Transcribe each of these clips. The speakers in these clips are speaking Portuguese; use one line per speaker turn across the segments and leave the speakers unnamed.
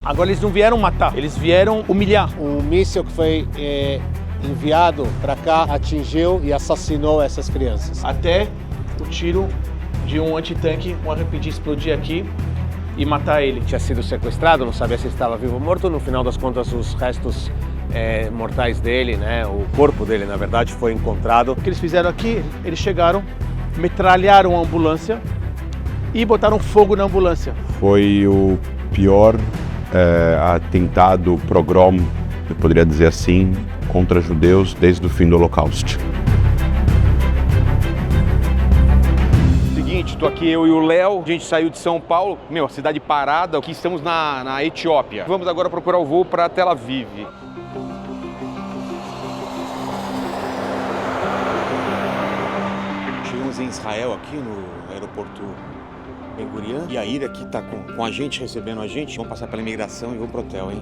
Agora eles não vieram matar, eles vieram humilhar.
Um míssil que foi enviado para cá atingiu e assassinou essas crianças.
Até o tiro de um antitanque, um RPG explodir aqui e matar ele.
Tinha sido sequestrado, não sabia se estava vivo ou morto. No final das contas, os restos mortais dele, né, o corpo dele, na verdade, foi encontrado.
O que eles fizeram aqui, eles chegaram, metralharam a ambulância e botaram fogo na ambulância.
Foi o pior atentado, pogrom, eu poderia dizer assim, contra judeus desde o fim do Holocausto.
Seguinte, tô aqui eu e o Léo, a gente saiu de São Paulo, a cidade parada, aqui estamos na Etiópia. Vamos agora procurar o voo para Tel Aviv.
Chegamos em Israel aqui no aeroporto Ben Gurion e a Ira aqui tá com a gente, recebendo a gente. Vamos passar pela imigração e vamos pro hotel, hein?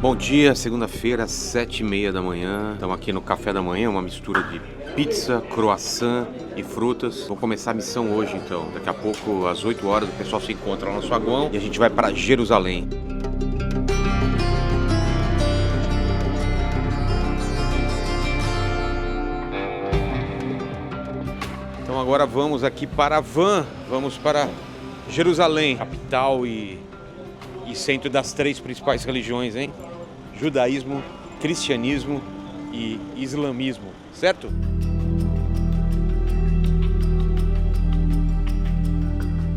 Bom dia, segunda-feira, 7h30 da manhã. Estamos aqui no café da manhã, uma mistura de pizza, croissant e frutas. Vamos começar a missão hoje, então. Daqui a pouco, às 8 horas, o pessoal se encontra lá no saguão e a gente vai para Jerusalém. Então agora vamos aqui para Van, vamos para Jerusalém, capital e centro das 3 principais religiões, hein? Judaísmo, cristianismo e islamismo, certo?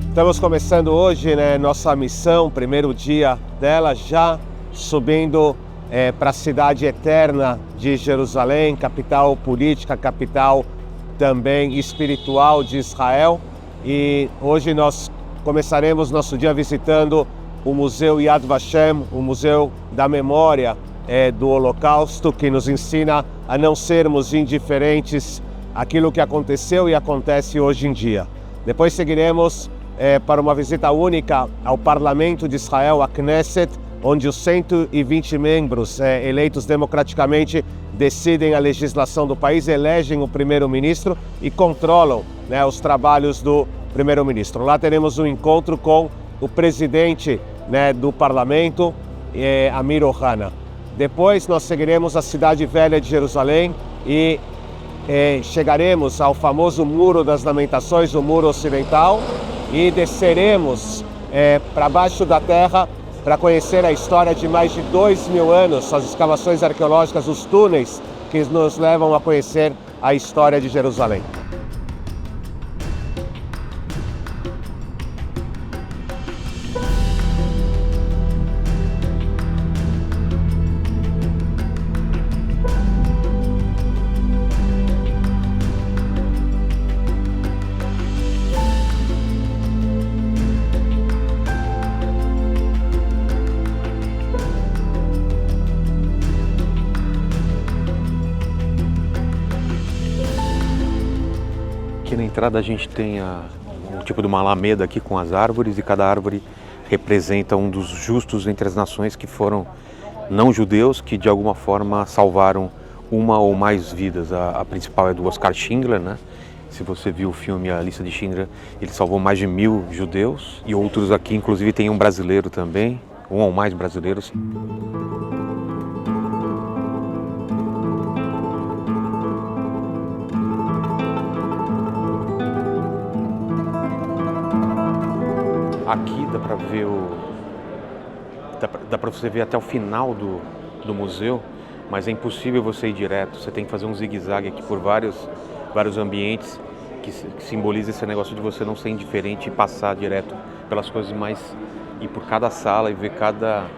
Estamos começando hoje, né, nossa missão, primeiro dia dela, já subindo para a cidade eterna de Jerusalém, capital política, capital também espiritual de Israel. E hoje nós começaremos nosso dia visitando o Museu Yad Vashem, o Museu da Memória do Holocausto, que nos ensina a não sermos indiferentes àquilo que aconteceu e acontece hoje em dia. Depois seguiremos para uma visita única ao Parlamento de Israel, a Knesset, onde os 120 membros eleitos democraticamente decidem a legislação do país, elegem o primeiro-ministro e controlam, né, os trabalhos do primeiro-ministro. Lá teremos um encontro com o presidente, né, do parlamento, Amir Ohana. Depois nós seguiremos a cidade velha de Jerusalém e chegaremos ao famoso Muro das Lamentações, o Muro Ocidental, e desceremos para baixo da terra para conhecer a história de mais de 2.000 anos, as escavações arqueológicas, os túneis que nos levam a conhecer a história de Jerusalém.
Aqui na entrada a gente tem um tipo de uma alameda aqui com as árvores e cada árvore representa um dos justos entre as nações que foram não judeus, que de alguma forma salvaram uma ou mais vidas. A principal é do Oskar Schindler, né? Se você viu o filme A Lista de Schindler, ele salvou mais de 1.000 judeus e outros aqui, inclusive tem um brasileiro também, um ou mais brasileiros. Aqui dá para ver dá para você ver até o final do museu, mas é impossível você ir direto. Você tem que fazer um zigue-zague aqui por vários ambientes que simboliza esse negócio de você não ser indiferente e passar direto pelas coisas, mas ir por cada sala e ver cada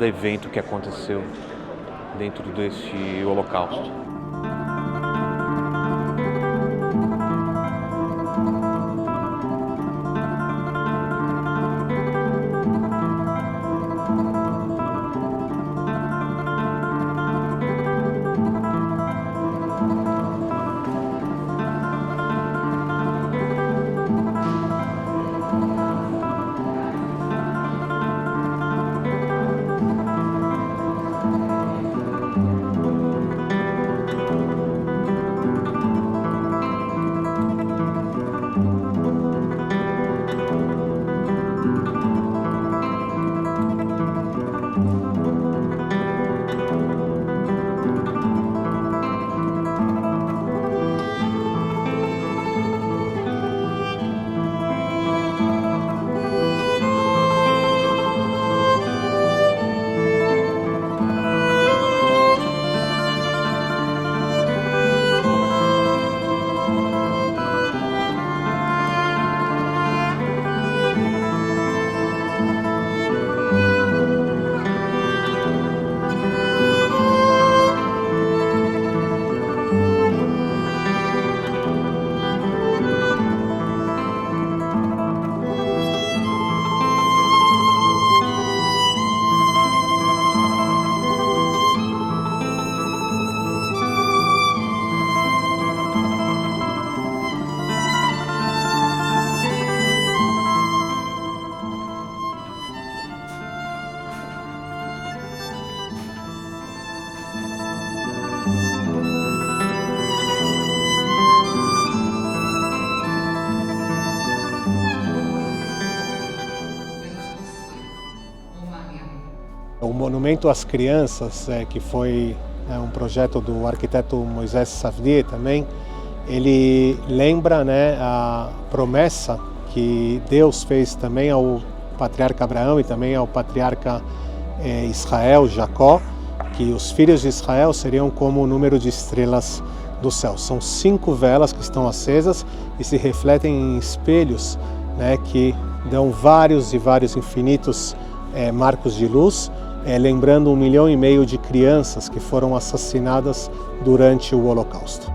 evento que aconteceu dentro deste holocausto.
O Monumento às Crianças, que foi um projeto do arquiteto Moisés Safdie também, ele lembra, né, a promessa que Deus fez também ao patriarca Abraão e também ao patriarca Israel, Jacó, que os filhos de Israel seriam como o número de estrelas do céu. São 5 velas que estão acesas e se refletem em espelhos, né, que dão vários e vários infinitos marcos de luz, lembrando 1,5 milhão de crianças que foram assassinadas durante o Holocausto.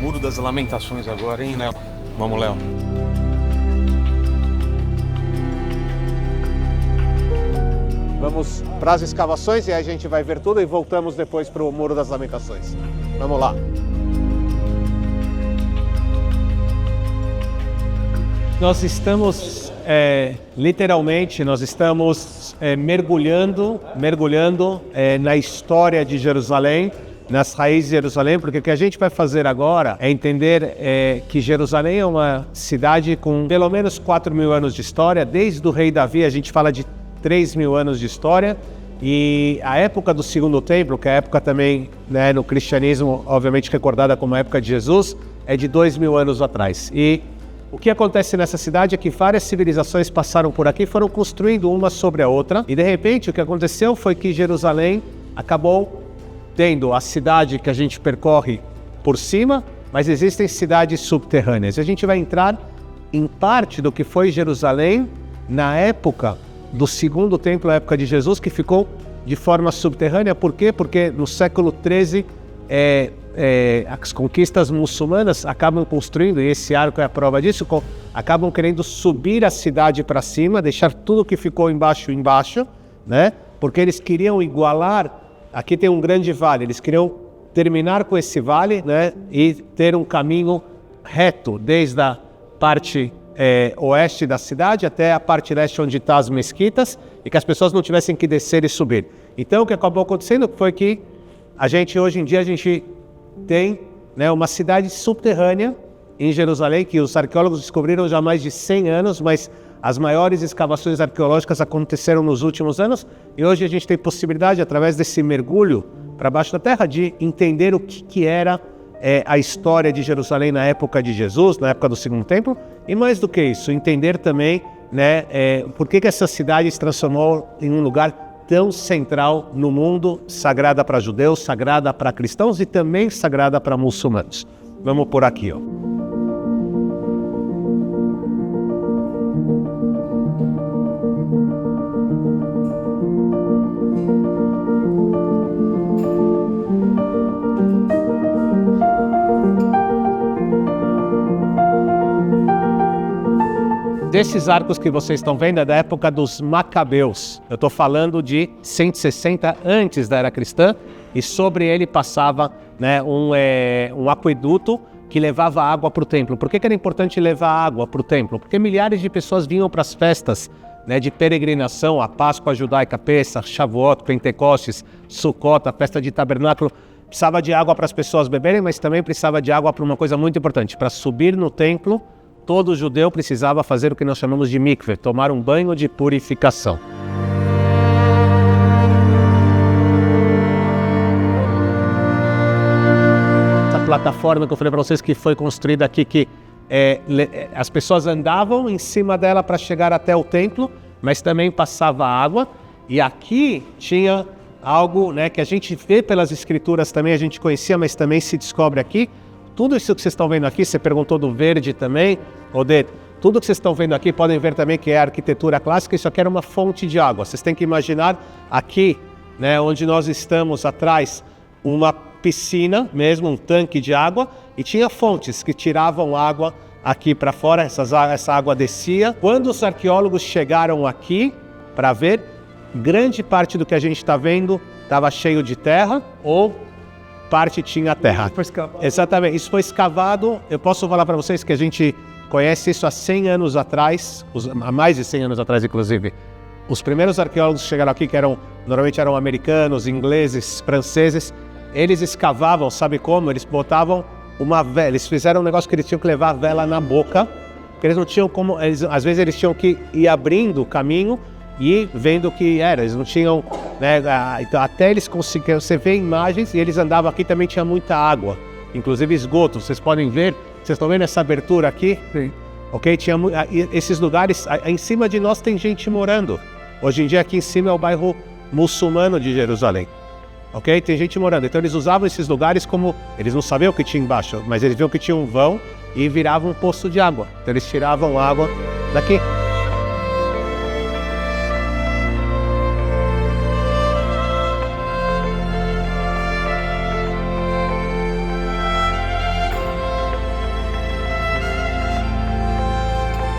Muro das Lamentações agora, hein, Léo? Vamos, Léo.
Vamos para as escavações e aí a gente vai ver tudo e voltamos depois para o Muro das Lamentações. Vamos lá. Nós estamos, literalmente, mergulhando na história de Jerusalém, nas raízes de Jerusalém, porque o que a gente vai fazer agora é entender que Jerusalém é uma cidade com pelo menos 4.000 anos de história. Desde o rei Davi a gente fala de 3.000 anos de história, e a época do Segundo Templo, que é a época também, né, no cristianismo, obviamente recordada como a época de Jesus, é de 2.000 anos atrás. E o que acontece nessa cidade é que várias civilizações passaram por aqui, foram construindo uma sobre a outra, e de repente o que aconteceu foi que Jerusalém acabou tendo a cidade que a gente percorre por cima, mas existem cidades subterrâneas. A gente vai entrar em parte do que foi Jerusalém na época do Segundo Templo, a época de Jesus, que ficou de forma subterrânea. Por quê? Porque no século XIII as conquistas muçulmanas acabam construindo, e esse arco é a prova disso, acabam querendo subir a cidade para cima, deixar tudo que ficou embaixo, né? Porque eles queriam igualar, aqui tem um grande vale, eles queriam terminar com esse vale, né, e ter um caminho reto desde a parte oeste da cidade até a parte leste onde estão as mesquitas, e que as pessoas não tivessem que descer e subir. Então o que acabou acontecendo foi que hoje em dia a gente tem, né, uma cidade subterrânea em Jerusalém, que os arqueólogos descobriram já há mais de 100 anos, mas as maiores escavações arqueológicas aconteceram nos últimos anos, e hoje a gente tem possibilidade, através desse mergulho para baixo da terra, de entender o que era a história de Jerusalém na época de Jesus, na época do Segundo Templo, e mais do que isso, entender também, né, por que essa cidade se transformou em um lugar tão central no mundo, sagrada para judeus, sagrada para cristãos e também sagrada para muçulmanos. Vamos por aqui, ó. Desses arcos que vocês estão vendo é da época dos Macabeus. Eu estou falando de 160 antes da era cristã, e sobre ele passava, né, um aqueduto que levava água para o templo. Por que era importante levar água para o templo? Porque milhares de pessoas vinham para as festas, né, de peregrinação, a Páscoa judaica, Pessach, Shavuot, Pentecostes, Sukkot, a festa de tabernáculo. Precisava de água para as pessoas beberem, mas também precisava de água para uma coisa muito importante, para subir no templo. Todo judeu precisava fazer o que nós chamamos de mikveh, tomar um banho de purificação. Essa plataforma que eu falei para vocês que foi construída aqui, que as pessoas andavam em cima dela para chegar até o templo, mas também passava água. E aqui tinha algo, né, que a gente vê pelas escrituras também, a gente conhecia, mas também se descobre aqui. Tudo isso que vocês estão vendo aqui, você perguntou do verde também, Odete, Tudo que vocês estão vendo aqui, podem ver também que é arquitetura clássica, isso aqui era uma fonte de água. Vocês têm que imaginar aqui, né, onde nós estamos atrás, uma piscina mesmo, um tanque de água, e tinha fontes que tiravam água aqui para fora, essa água descia. Quando os arqueólogos chegaram aqui para ver, grande parte do que a gente está vendo estava cheio de terra ou parte tinha terra. Exatamente, isso foi escavado. Eu posso falar para vocês que a gente conhece isso há 100 anos atrás, há mais de 100 anos atrás, inclusive. Os primeiros arqueólogos que chegaram aqui, que normalmente eram americanos, ingleses, franceses, eles escavavam, sabe como? Eles botavam uma vela, eles fizeram um negócio que eles tinham que levar a vela na boca, porque eles não tinham como, às vezes eles tinham que ir abrindo o caminho e vendo o que era, eles não tinham, né, então até eles conseguiram, você vê imagens, e eles andavam aqui, também tinha muita água, inclusive esgoto, vocês podem ver, vocês estão vendo essa abertura aqui? Sim. Ok? Tinha esses lugares, em cima de nós tem gente morando, hoje em dia aqui em cima é o bairro muçulmano de Jerusalém. Ok? Tem gente morando. Então eles usavam esses lugares como... Eles não sabiam o que tinha embaixo, mas eles viam que tinha um vão e viravam um poço de água. Então eles tiravam água daqui.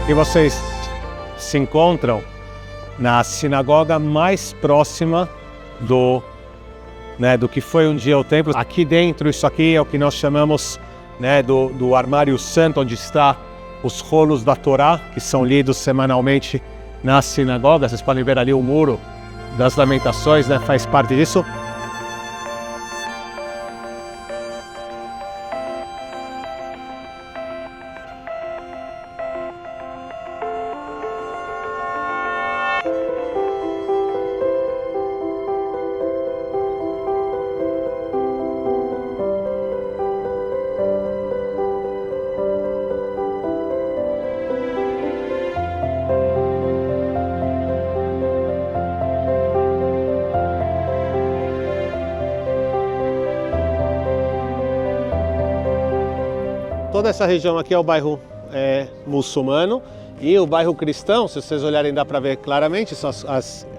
E vocês se encontram na sinagoga mais próxima do que foi um dia o templo. Aqui dentro, isso aqui é o que nós chamamos, né, do armário santo, onde está os rolos da Torá, que são lidos semanalmente na sinagoga. Vocês podem ver ali o muro das lamentações, né, faz parte disso. Toda essa região aqui é o bairro muçulmano, e o bairro cristão, se vocês olharem dá para ver claramente, são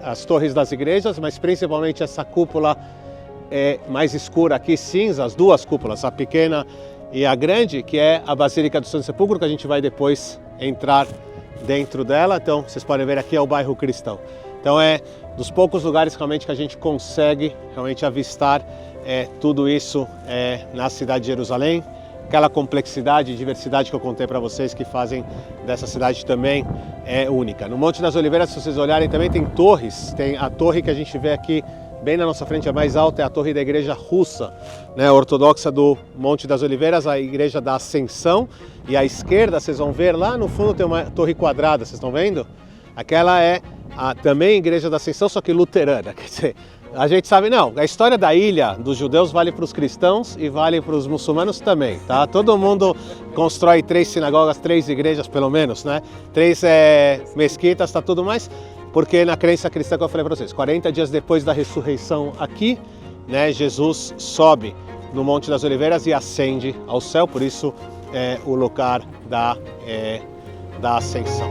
as torres das igrejas, mas principalmente essa cúpula mais escura aqui, cinza, as duas cúpulas, a pequena e a grande, que é a Basílica do Santo Sepulcro, que a gente vai depois entrar dentro dela. Então vocês podem ver aqui é o bairro cristão. Então é dos poucos lugares realmente que a gente consegue realmente avistar tudo isso na cidade de Jerusalém. Aquela complexidade e diversidade que eu contei para vocês que fazem dessa cidade também única. No Monte das Oliveiras, se vocês olharem, também tem torres. Tem a torre que a gente vê aqui bem na nossa frente, a mais alta é a torre da igreja russa, né, ortodoxa do Monte das Oliveiras, a igreja da Ascensão. E à esquerda, vocês vão ver, lá no fundo tem uma torre quadrada, vocês estão vendo? Aquela é também a igreja da Ascensão, só que luterana, quer dizer... A gente sabe, não, a história da ilha dos judeus vale para os cristãos e vale para os muçulmanos também, tá? Todo mundo constrói 3 sinagogas, 3 igrejas pelo menos, né? 3 mesquitas, tá tudo mais, porque na crença cristã que eu falei para vocês, 40 dias depois da ressurreição aqui, né, Jesus sobe no Monte das Oliveiras e ascende ao céu, por isso é o lugar da ascensão.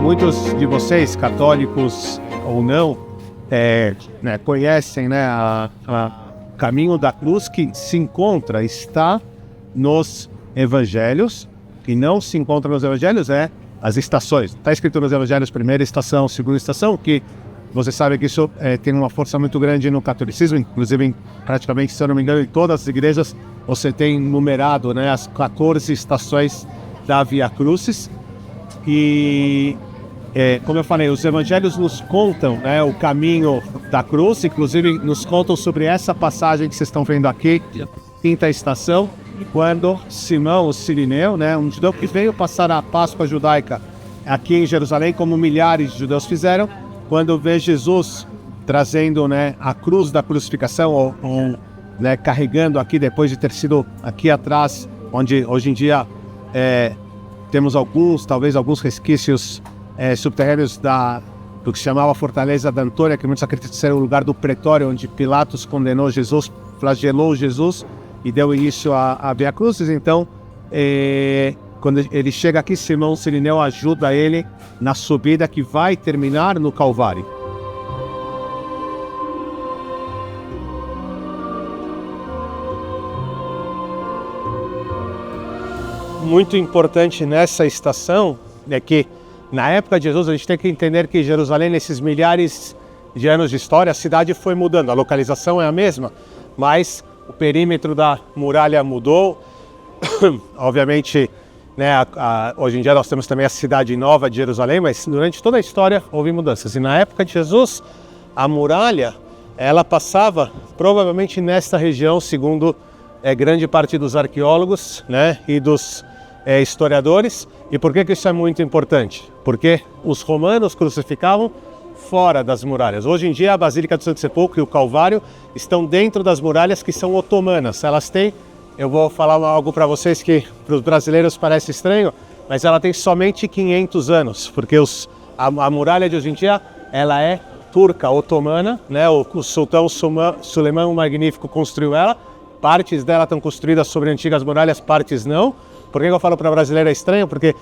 Muitos de vocês, católicos ou não, conhecem, né, o caminho da cruz que está nos evangelhos, e não se encontra nos evangelhos as estações. Está escrito nos evangelhos primeira estação, segunda estação, que você sabe que isso tem uma força muito grande no catolicismo, inclusive praticamente, se eu não me engano, em todas as igrejas você tem numerado, né, as 14 estações da Via Crucis. E como eu falei, os evangelhos nos contam, né, o caminho da cruz, inclusive nos contam sobre essa passagem que vocês estão vendo aqui, quinta estação, quando Simão, o Cirineu, né, um judeu que veio passar a Páscoa judaica aqui em Jerusalém, como milhares de judeus fizeram, quando vê Jesus trazendo, né, a cruz da crucificação, ou né, carregando aqui, depois de ter sido aqui atrás, onde hoje em dia temos talvez alguns resquícios subterrâneos do que se chamava a Fortaleza da Antônia, que muitos acreditam ser o lugar do pretório, onde Pilatos condenou Jesus, flagelou Jesus e deu início a Via Crucis. Então, quando ele chega aqui, Simão Cirineu ajuda ele na subida que vai terminar no Calvário. Muito importante nessa estação é que, na época de Jesus, a gente tem que entender que Jerusalém, nesses milhares de anos de história, a cidade foi mudando. A localização é a mesma, mas o perímetro da muralha mudou. Obviamente, né, hoje em dia nós temos também a cidade nova de Jerusalém, mas durante toda a história houve mudanças. E na época de Jesus, a muralha, ela passava provavelmente nesta região, segundo grande parte dos arqueólogos, né, e dos historiadores. E por que isso é muito importante? Porque os romanos crucificavam fora das muralhas. Hoje em dia a Basílica do Santo Sepulcro e o Calvário estão dentro das muralhas que são otomanas. Elas têm, eu vou falar algo para vocês que para os brasileiros parece estranho, mas ela tem somente 500 anos, porque a muralha de hoje em dia ela é turca, otomana, né? O sultão Suleiman o Magnífico construiu ela. Partes dela estão construídas sobre antigas muralhas, partes não. Por que eu falo para brasileiro é estranho? Porque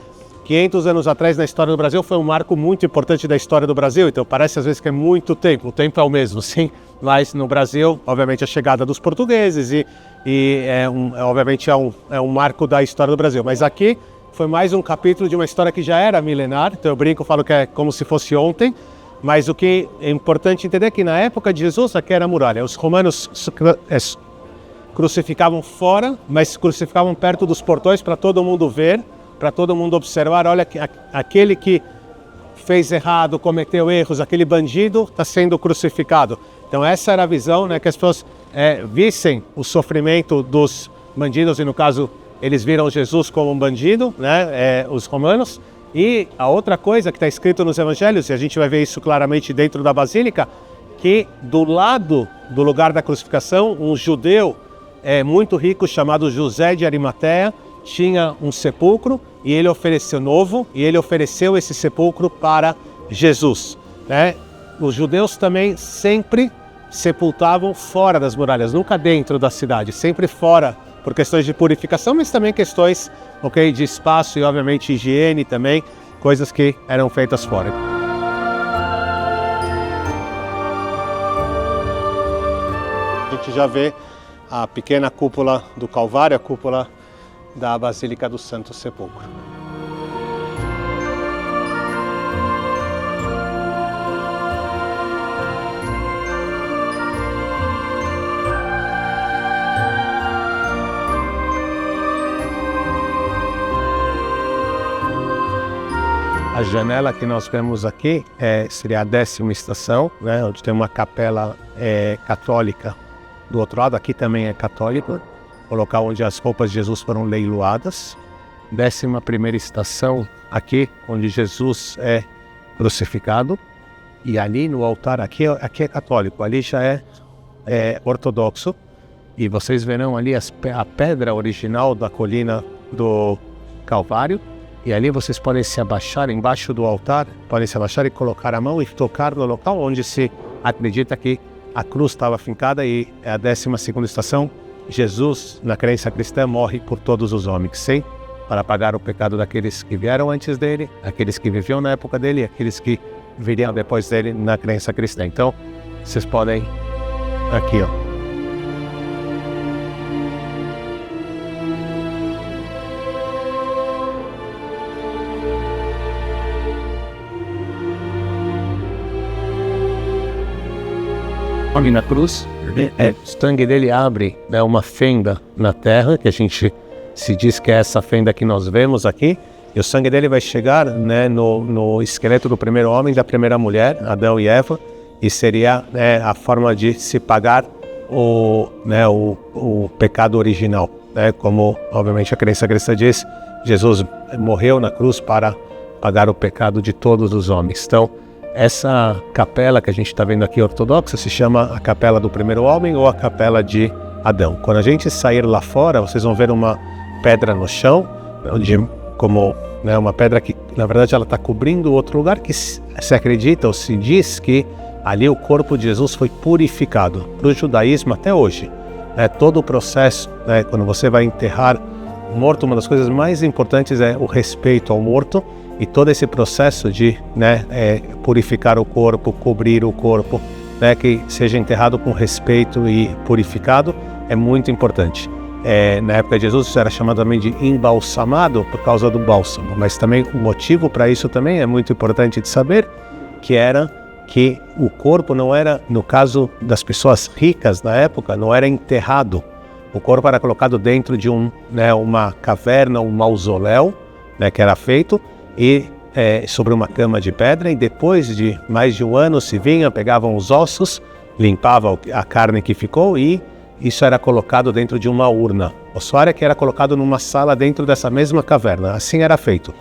500 anos atrás na história do Brasil foi um marco muito importante da história do Brasil, então parece às vezes que é muito tempo, o tempo é o mesmo, sim, mas no Brasil, obviamente, a chegada dos portugueses e obviamente é um marco da história do Brasil, mas aqui foi mais um capítulo de uma história que já era milenar, então eu brinco, falo que é como se fosse ontem, mas o que é importante entender é que na época de Jesus aqui era a muralha, os romanos crucificavam fora, mas crucificavam perto dos portões para todo mundo ver, para todo mundo observar, olha, aquele que fez errado, cometeu erros, aquele bandido está sendo crucificado. Então essa era a visão, né, que as pessoas vissem o sofrimento dos bandidos, e no caso eles viram Jesus como um bandido, né, os romanos. E a outra coisa que está escrito nos evangelhos, e a gente vai ver isso claramente dentro da Basílica, que do lado do lugar da crucificação, um judeu muito rico chamado José de Arimateia tinha um sepulcro e ele ofereceu esse sepulcro para Jesus, né? Os judeus também sempre sepultavam fora das muralhas, nunca dentro da cidade, sempre fora, por questões de purificação, mas também questões, de espaço e obviamente higiene também, coisas que eram feitas fora. A gente já vê a pequena cúpula do Calvário, a cúpula da Basílica do Santo Sepulcro. A janela que nós vemos aqui seria a 10ª estação, né, onde tem uma capela católica. Do outro lado, aqui também é católico, o local onde as roupas de Jesus foram leiloadas. 11ª estação, aqui, onde Jesus é crucificado. E ali no altar, aqui é católico, ali já é ortodoxo. E vocês verão ali a pedra original da colina do Calvário. E ali vocês podem se abaixar embaixo do altar, podem se abaixar e colocar a mão e tocar no local onde se acredita que a cruz estava fincada, e é a 12ª estação. Jesus, na crença cristã, morre por todos os homens, sim, para pagar o pecado daqueles que vieram antes dele, aqueles que viviam na época dele e aqueles que viriam depois dele na crença cristã. Então, vocês podem aqui, ó. Ali na cruz, o sangue dele abre, né, uma fenda na terra, que a gente se diz que é essa fenda que nós vemos aqui, e o sangue dele vai chegar, né, no esqueleto do primeiro homem e da primeira mulher, Adão e Eva, e seria, né, a forma de se pagar o pecado original, né, como obviamente a crença cristã diz, Jesus morreu na cruz para pagar o pecado de todos os homens. Então, essa capela que a gente está vendo aqui ortodoxa se chama a Capela do Primeiro Homem ou a Capela de Adão. Quando a gente sair lá fora, vocês vão ver uma pedra no chão, onde, como né? Uma pedra que, na verdade, ela está cobrindo outro lugar que se acredita ou se diz que ali o corpo de Jesus foi purificado. Para o judaísmo até hoje, né? Todo o processo, né? Quando você vai enterrar o morto, uma das coisas mais importantes é o respeito ao morto, e todo esse processo de, né, purificar o corpo, cobrir o corpo, né, que seja enterrado com respeito e purificado, é muito importante. Na época de Jesus isso era chamado também de embalsamado por causa do bálsamo, mas também o motivo para isso também é muito importante de saber, que era que o corpo não era, no caso das pessoas ricas na época, não era enterrado. O corpo era colocado dentro de uma caverna, um mausoléu, né, que era feito, e sobre uma cama de pedra, e depois de mais de um ano se vinha, pegavam os ossos, limpavam a carne que ficou, e isso era colocado dentro de uma urna ossuária que era colocado numa sala dentro dessa mesma caverna. Assim era feito.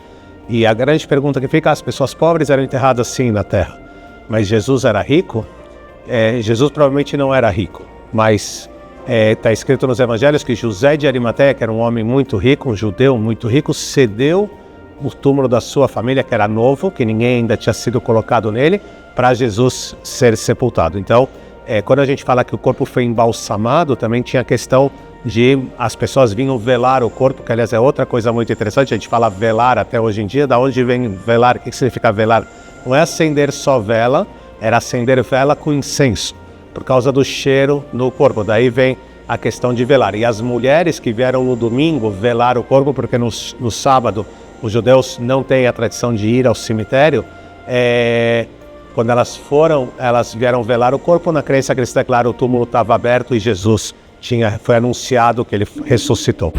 E a grande pergunta que fica, as pessoas pobres eram enterradas assim na terra, mas Jesus era rico? Jesus provavelmente não era rico, mas está escrito nos evangelhos que José de Arimateia, que era um homem muito rico, um judeu muito rico, cedeu o túmulo da sua família, que era novo, que ninguém ainda tinha sido colocado nele, para Jesus ser sepultado. Então, quando a gente fala que o corpo foi embalsamado, também tinha a questão de as pessoas vinham velar o corpo, que aliás é outra coisa muito interessante, a gente fala velar até hoje em dia. Da onde vem velar? O que significa velar? Não é acender só vela, era acender vela com incenso, por causa do cheiro no corpo. Daí vem a questão de velar. E as mulheres que vieram no domingo velar o corpo, porque no sábado os judeus não têm a tradição de ir ao cemitério, quando elas vieram velar o corpo, na crença cristã, claro, o túmulo estava aberto e Jesus foi anunciado que ele ressuscitou.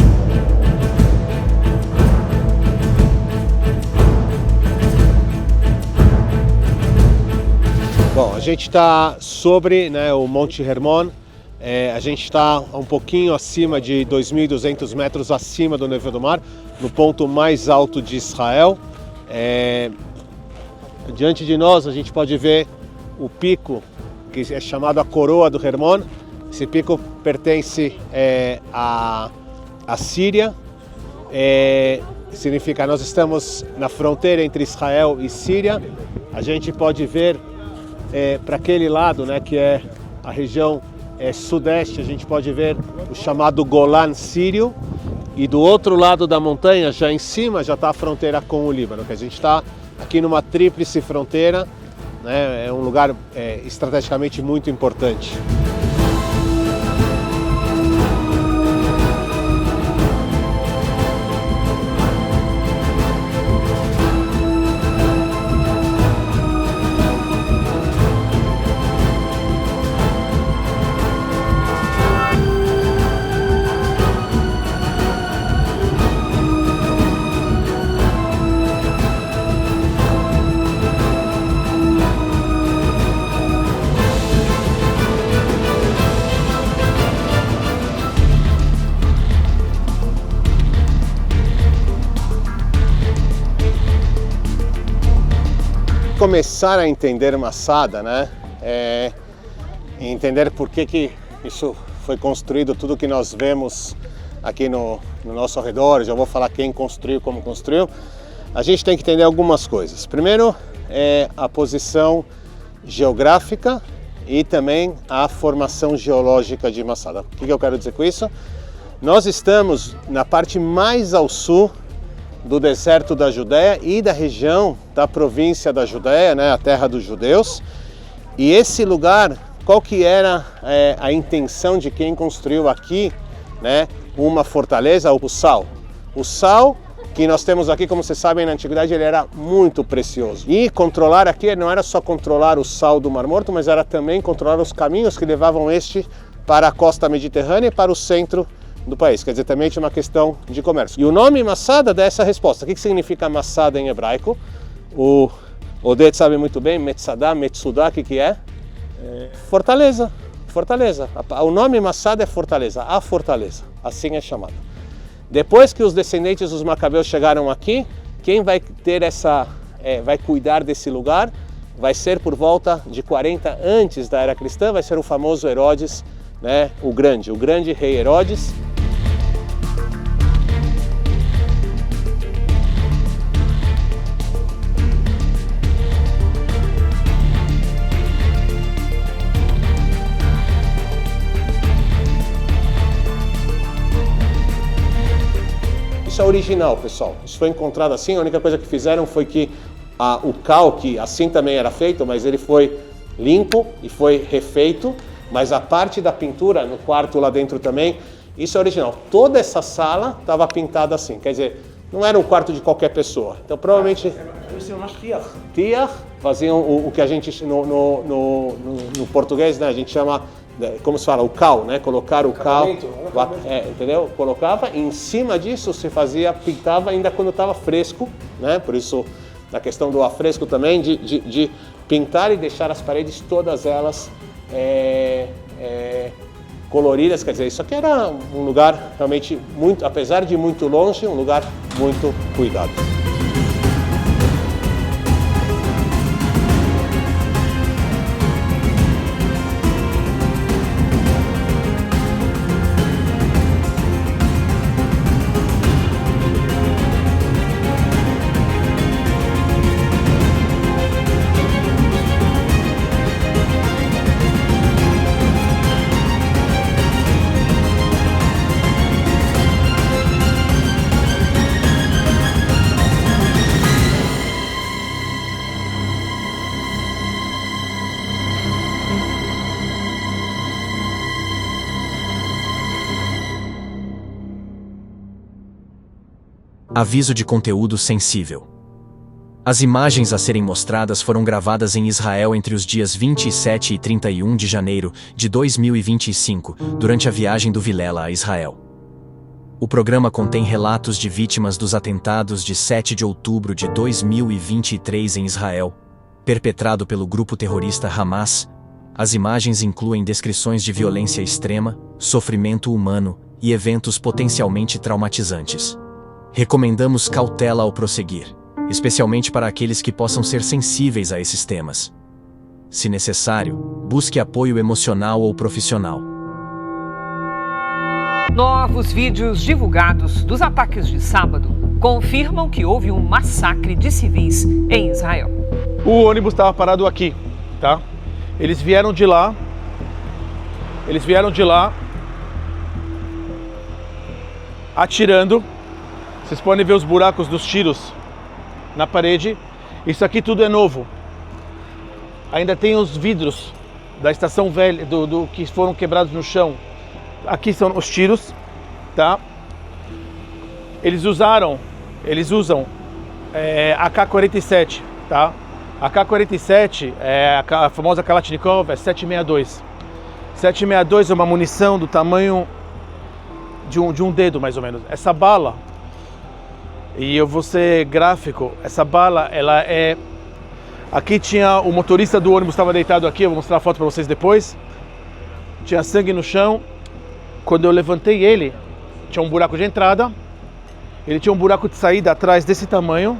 Bom, a gente está sobre, né, o Monte Hermon. A gente está um pouquinho acima de 2.200 metros acima do nível do mar, no ponto mais alto de Israel. Diante de nós a gente pode ver o pico, que é chamado a Coroa do Hermon. Esse pico pertence à Síria. Significa nós estamos na fronteira entre Israel e Síria. A gente pode ver para aquele lado, né, que é a região sudeste, a gente pode ver o chamado Golan sírio, e do outro lado da montanha, já em cima, já está a fronteira com o Líbano, que a gente está aqui numa tríplice fronteira, né, é um lugar estrategicamente muito importante. Começar a entender Masada, né? Entender por que isso foi construído, tudo que nós vemos aqui no nosso redor. Já vou falar quem construiu, como construiu. A gente tem que entender algumas coisas. Primeiro a posição geográfica e também a formação geológica de Masada. O que eu quero dizer com isso? Nós estamos na parte mais ao sul do deserto da Judéia e da região da província da Judéia, né, a terra dos judeus. E esse lugar, qual que era a intenção de quem construiu aqui, né, uma fortaleza? O sal. O sal que nós temos aqui, como vocês sabem, na antiguidade ele era muito precioso. E controlar aqui não era só controlar o sal do Mar Morto, mas era também controlar os caminhos que levavam para a costa mediterrânea e para o centro do país, quer dizer, também tinha uma questão de comércio. E o nome Masada dá essa resposta. O que significa Masada em hebraico? O Oded sabe muito bem, Metsadá, Metsudá, o que é? Fortaleza, fortaleza. O nome Masada é fortaleza, a fortaleza, assim é chamado. Depois que os descendentes dos Macabeus chegaram aqui, quem vai ter vai cuidar desse lugar, vai ser por volta de 40 antes da era cristã, vai ser o famoso Herodes, né, o grande rei Herodes. Isso é original, pessoal. Isso foi encontrado assim, a única coisa que fizeram foi que o cal, que assim também era feito, mas ele foi limpo e foi refeito, mas a parte da pintura no quarto lá dentro também, isso é original. Toda essa sala estava pintada assim, quer dizer, não era um quarto de qualquer pessoa. Então provavelmente tiar faziam o que a gente no português, né, a gente chama, como se fala, o cal, né? Colocar o cal, entendeu? Colocava e em cima disso se fazia, pintava ainda quando estava fresco, né? Por isso a questão do afresco também, de pintar e deixar as paredes todas elas coloridas, quer dizer, isso aqui era um lugar realmente muito, apesar de muito longe, um lugar muito cuidado.
Aviso de conteúdo sensível. As imagens a serem mostradas foram gravadas em Israel entre os dias 27 e 31 de janeiro de 2025, durante a viagem do Vilela a Israel. O programa contém relatos de vítimas dos atentados de 7 de outubro de 2023 em Israel, perpetrado pelo grupo terrorista Hamas. As imagens incluem descrições de violência extrema, sofrimento humano e eventos potencialmente traumatizantes. Recomendamos cautela ao prosseguir, especialmente para aqueles que possam ser sensíveis a esses temas. Se necessário, busque apoio emocional ou profissional.
Novos vídeos divulgados dos ataques de sábado confirmam que houve um massacre de civis em Israel.
O ônibus estava parado aqui, tá? Eles vieram de lá atirando. Vocês podem ver os buracos dos tiros na parede. Isso aqui tudo é novo. Ainda tem os vidros da estação velha, do que foram quebrados no chão. Aqui são os tiros, tá? Eles usam AK-47, tá? AK-47 é a famosa Kalashnikov, é 7.62. 7.62 é uma munição do tamanho de um dedo, mais ou menos. Essa bala, e eu vou ser gráfico, essa bala, ela é... Aqui tinha o motorista do ônibus, estava deitado aqui, eu vou mostrar a foto para vocês depois. Tinha sangue no chão. Quando eu levantei ele, tinha um buraco de entrada, ele tinha um buraco de saída atrás desse tamanho,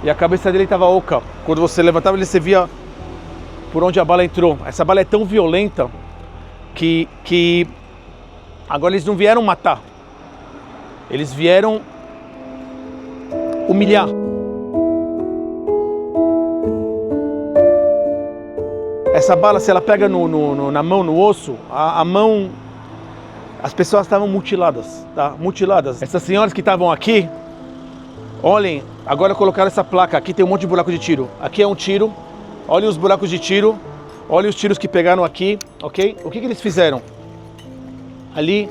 e a cabeça dele estava oca. Quando você levantava ele, você via por onde a bala entrou. Essa bala é tão violenta que agora eles não vieram matar, eles vieram humilhar. Essa bala, se ela pega na mão, no osso, a mão, as pessoas estavam mutiladas, tá? Mutiladas. Essas senhoras que estavam aqui, olhem, agora colocaram essa placa, aqui tem um monte de buraco de tiro. Aqui é um tiro, olhem os buracos de tiro, olhem os tiros que pegaram aqui, ok? O que eles fizeram? Ali,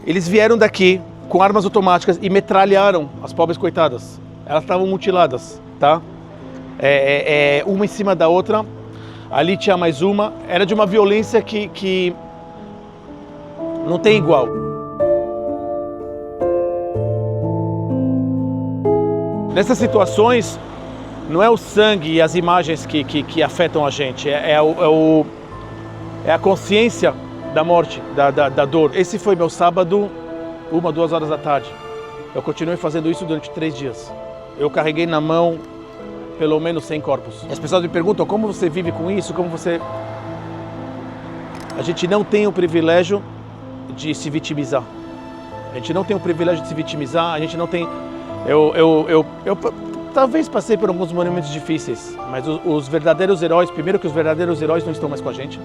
eles vieram daqui com armas automáticas e metralharam as pobres coitadas. Elas estavam mutiladas, tá? Uma em cima da outra. Ali tinha mais uma. Era de uma violência que não tem igual. Nessas situações, não é o sangue e as imagens que afetam a gente, é a consciência da morte, da dor. Esse foi meu sábado, 1, 2 horas da tarde. Eu continuei fazendo isso durante 3 dias. Eu carreguei na mão pelo menos 100 corpos. As pessoas me perguntam como você vive com isso, como você... A gente não tem o privilégio de se vitimizar. A gente não tem o privilégio de se vitimizar, a gente não tem... Eu talvez passei por alguns momentos difíceis, mas os verdadeiros heróis, primeiro que os verdadeiros heróis não estão mais com a gente.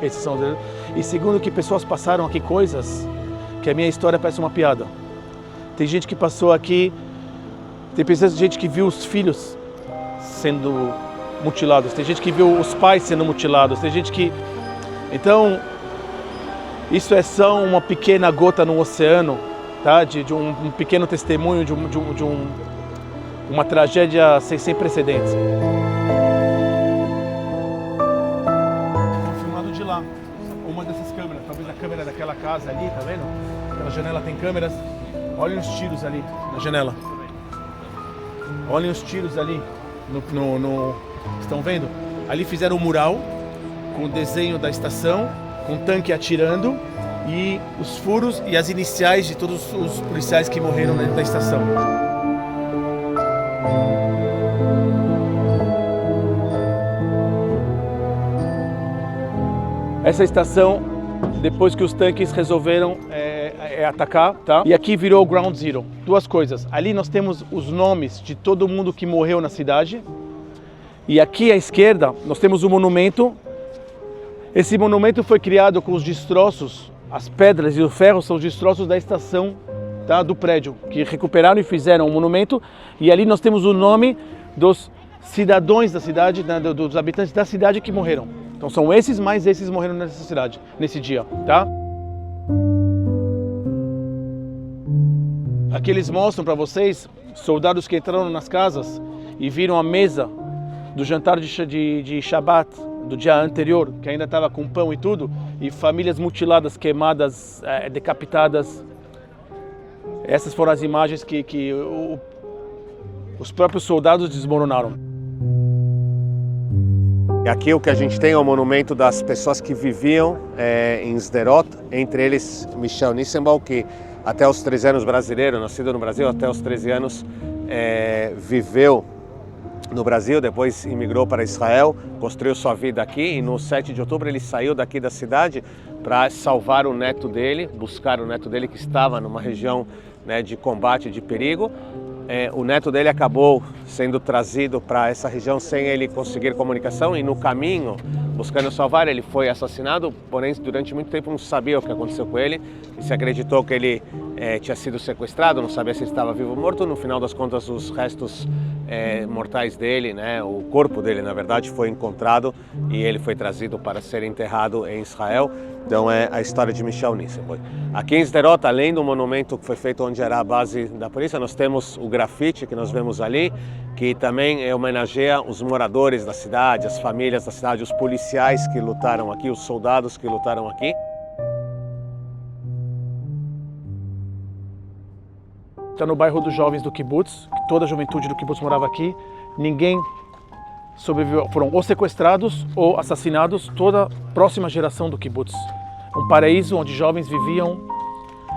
Esses são os heróis. E segundo que pessoas passaram aqui coisas que a minha história parece uma piada. Tem gente que passou aqui, tem gente que viu os filhos sendo mutilados, tem gente que viu os pais sendo mutilados, tem gente que... Então, isso é só uma pequena gota no oceano, tá? de um pequeno testemunho de uma tragédia sem precedentes. Filmado de lá, uma dessas câmeras, talvez a câmera daquela casa ali, tá vendo? Aquela janela tem câmeras. Olhem os tiros ali na janela. Olhem os tiros ali. Estão vendo? Ali fizeram um mural com o desenho da estação, com o tanque atirando e os furos e as iniciais de todos os policiais que morreram dentro da estação. Essa estação, depois que os tanques resolveram atacar, tá? E aqui virou Ground Zero. Duas coisas. Ali nós temos os nomes de todo mundo que morreu na cidade. E aqui à esquerda nós temos um monumento. Esse monumento foi criado com os destroços, as pedras e o ferro são os destroços da estação, tá? Do prédio, que recuperaram e fizeram um monumento. E ali nós temos o nome dos cidadãos da cidade, né? Dos habitantes da cidade que morreram. Então são esses mais esses morreram nessa cidade, nesse dia, tá? Aqui eles mostram para vocês soldados que entraram nas casas e viram a mesa do jantar de Shabbat, do dia anterior, que ainda estava com pão e tudo, e famílias mutiladas, queimadas, decapitadas. Essas foram as imagens que os próprios soldados desmoronaram.
E aqui o que a gente tem é o monumento das pessoas que viviam em Sderot, entre eles Michel Nissenbaum, que até os 13 anos brasileiro, nascido no Brasil, até os 13 anos viveu no Brasil, depois imigrou para Israel, construiu sua vida aqui e no 7 de outubro ele saiu daqui da cidade para salvar o neto dele, buscar o neto dele que estava numa região, né, de combate, de perigo. O neto dele acabou sendo trazido para essa região sem ele conseguir comunicação e no caminho, buscando salvar, ele foi assassinado, porém durante muito tempo não sabia o que aconteceu com ele e se acreditou que ele tinha sido sequestrado, não sabia se ele estava vivo ou morto. No final das contas, os restos mortais dele, né, o corpo dele na verdade, foi encontrado e ele foi trazido para ser enterrado em Israel. Então é a história de Michel Nissenbaum. Aqui em Sderot, além do monumento que foi feito onde era a base da polícia, nós temos o grafite que nós vemos ali, que também homenageia os moradores da cidade, as famílias da cidade, os policiais que lutaram aqui, os soldados que lutaram aqui.
Está no bairro dos jovens do Kibbutz, toda a juventude do Kibbutz morava aqui, ninguém sobreviveu, foram ou sequestrados ou assassinados, toda a próxima geração do Kibbutz. Um paraíso onde jovens viviam.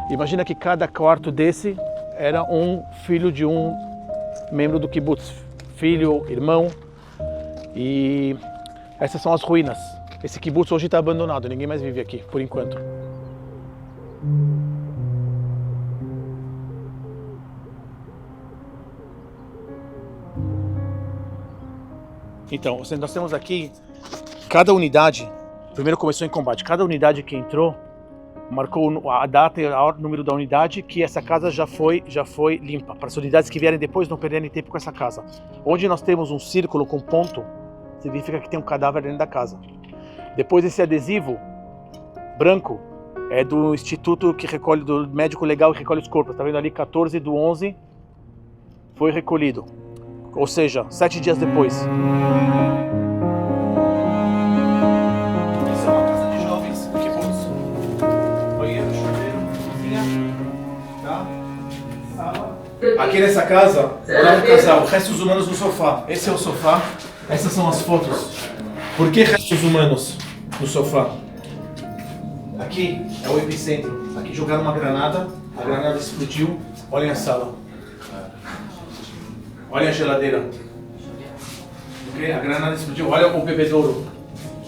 Imagina que cada quarto desse era um filho de um membro do Kibbutz, filho, irmão, e essas são as ruínas. Esse Kibbutz hoje está abandonado, ninguém mais vive aqui, por enquanto. Então, nós temos aqui, cada unidade, primeiro começou em combate, cada unidade que entrou, marcou a data e o número da unidade, que essa casa já foi limpa, para as unidades que vierem depois não perderem tempo com essa casa. Onde nós temos um círculo com ponto, significa que tem um cadáver dentro da casa. Depois esse adesivo branco é do instituto que recolhe, do médico legal que recolhe os corpos, está vendo ali, 14/11 foi recolhido. Ou seja, 7 dias depois. Essa é uma casa de jovens, kibbutz. Banheiro, chuveiro, cozinha, tá? Sala. Aqui nessa casa, morava um casal, restos humanos no sofá. Esse é o sofá, essas são as fotos. Por que restos humanos no sofá? Aqui é o epicentro. Aqui jogaram uma granada, a granada explodiu. Olhem a sala. Olha a geladeira. Ok? A granada explodiu. Olha o bebedouro.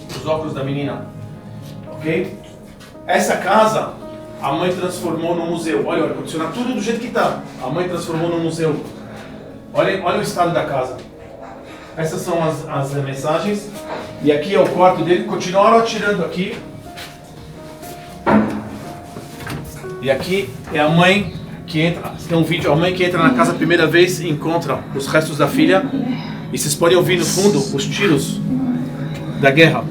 Os óculos da menina. Ok? Essa casa, a mãe transformou num museu. Olha o ar-condicionado, tudo do jeito que está. A mãe transformou num museu. Olha o estado da casa. Essas são as mensagens. E aqui é o quarto dele. Continuaram atirando aqui. E aqui é a mãe que entra, tem um vídeo, a mãe que entra na casa a primeira vez e encontra os restos da filha. E vocês podem ouvir no fundo os tiros da guerra.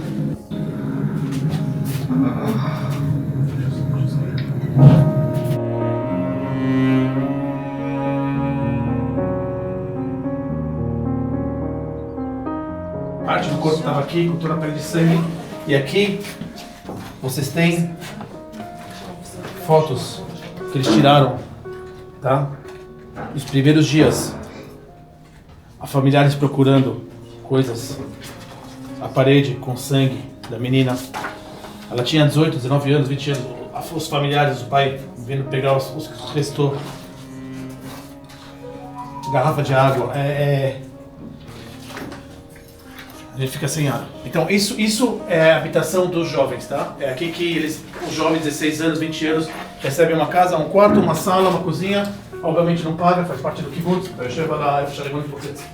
Parte do corpo estava aqui, com toda a pele de sangue. E aqui vocês têm fotos que eles tiraram, tá? Nos primeiros dias. A familiares procurando coisas. A parede com sangue da menina. Ela tinha 18, 19 anos, 20 anos. Os familiares, o pai vindo pegar os que restou. Garrafa de água. A gente fica sem ar. Então isso é a habitação dos jovens, tá? É aqui que os jovens de 16 anos, 20 anos, recebem uma casa, um quarto, uma sala, uma cozinha. Obviamente não paga, faz parte do kibbutz. יושב על איפה שהריבון מתפוצץ.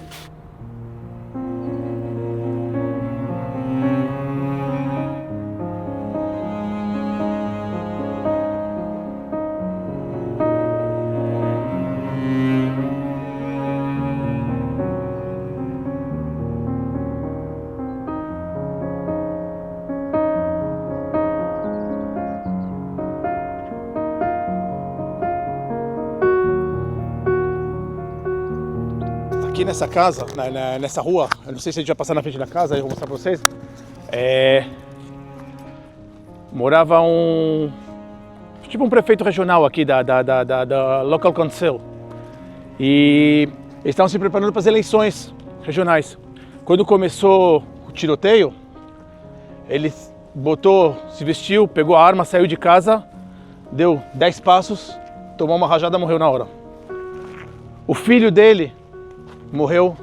Aqui nessa casa, nessa rua, eu não sei se a gente vai passar na frente da casa, eu vou mostrar pra vocês. Morava tipo um prefeito regional aqui da Local Council. E eles estavam se preparando para as eleições regionais. Quando começou o tiroteio, ele se vestiu, pegou a arma, saiu de casa, deu 10 passos, tomou uma rajada e morreu na hora. O filho dele morreu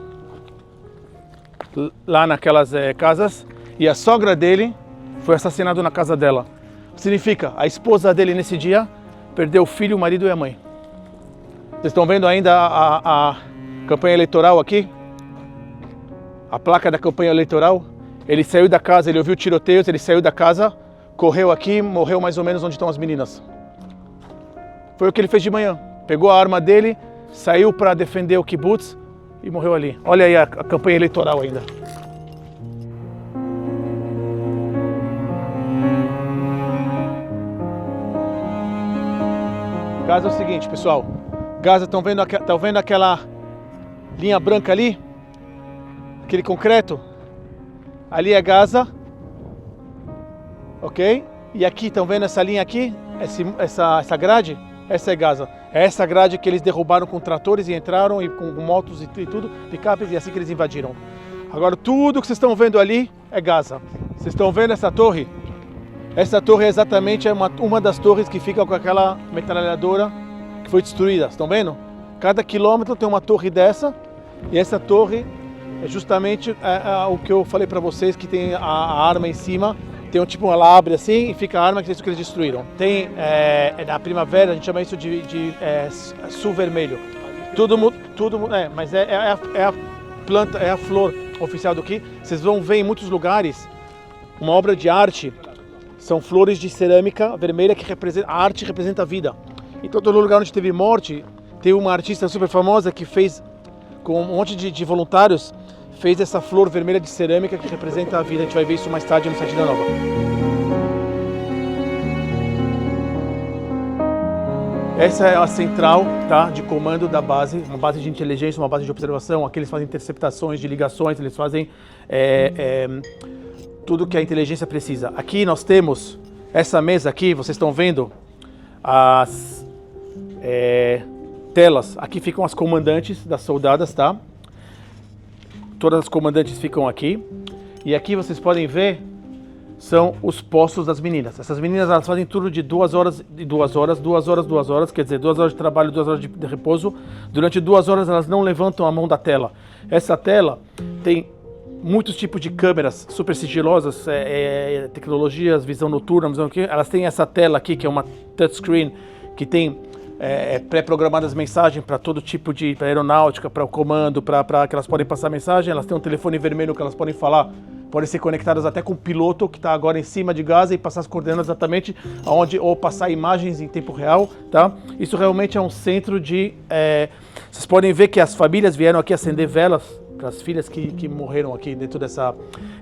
lá naquelas casas e a sogra dele foi assassinada na casa dela. Significa, a esposa dele nesse dia perdeu o filho, o marido e a mãe. Vocês estão vendo ainda a campanha eleitoral aqui? A placa da campanha eleitoral? Ele saiu da casa, ele ouviu tiroteios, ele saiu da casa, correu aqui, morreu mais ou menos onde estão as meninas. Foi o que ele fez de manhã. Pegou a arma dele, saiu para defender o kibbutz e morreu ali. Olha aí a campanha eleitoral ainda. Gaza é o seguinte, pessoal. Gaza, estão vendo aquela linha branca ali? Aquele concreto? Ali é Gaza. Ok? E aqui, estão vendo essa linha aqui? Essa grade? Essa é Gaza. É essa grade que eles derrubaram com tratores e entraram e com motos e tudo, picapes, e assim que eles invadiram. Agora tudo que vocês estão vendo ali é Gaza. Vocês estão vendo essa torre? Essa torre é exatamente uma das torres que fica com aquela metralhadora que foi destruída. Estão vendo? Cada quilômetro tem uma torre dessa, e essa torre é justamente o que eu falei para vocês, que tem a arma em cima. Tem ela abre assim e fica a arma, que é isso que eles destruíram. Tem, na primavera, a gente chama isso de sul vermelho. Mas é a planta, é a flor oficial do que vocês vão ver em muitos lugares. Uma obra de arte, são flores de cerâmica vermelha que representa, a arte representa a vida. Em todo lugar onde teve morte, tem uma artista super famosa que fez, com um monte de voluntários, fez essa flor vermelha de cerâmica que representa a vida. A gente vai ver isso mais tarde no site da Nova. Essa é a central, tá, de comando da base, uma base de inteligência, uma base de observação. Aqui eles fazem interceptações de ligações, eles fazem tudo que a inteligência precisa. Aqui nós temos essa mesa aqui, vocês estão vendo as telas. Aqui ficam as comandantes das soldadas, tá? Todas as comandantes ficam aqui. E aqui vocês podem ver, são os postos das meninas. Essas meninas, elas fazem tudo de 2 horas e 2 horas, 2 horas, 2 horas, quer dizer, 2 horas de trabalho, 2 horas de repouso. Durante 2 horas elas não levantam a mão da tela. Essa tela tem muitos tipos de câmeras super sigilosas, tecnologias, visão noturna, elas têm essa tela aqui que é uma touchscreen, que tem pré-programadas mensagens para todo tipo de pra aeronáutica, para o comando, para que elas podem passar mensagem. Elas têm um telefone vermelho que elas podem falar, podem ser conectadas até com o piloto que está agora em cima de Gaza e passar as coordenadas exatamente aonde, ou passar imagens em tempo real, tá? Isso realmente é um centro de... vocês podem ver que as famílias vieram aqui acender velas para as filhas que morreram aqui dentro dessa...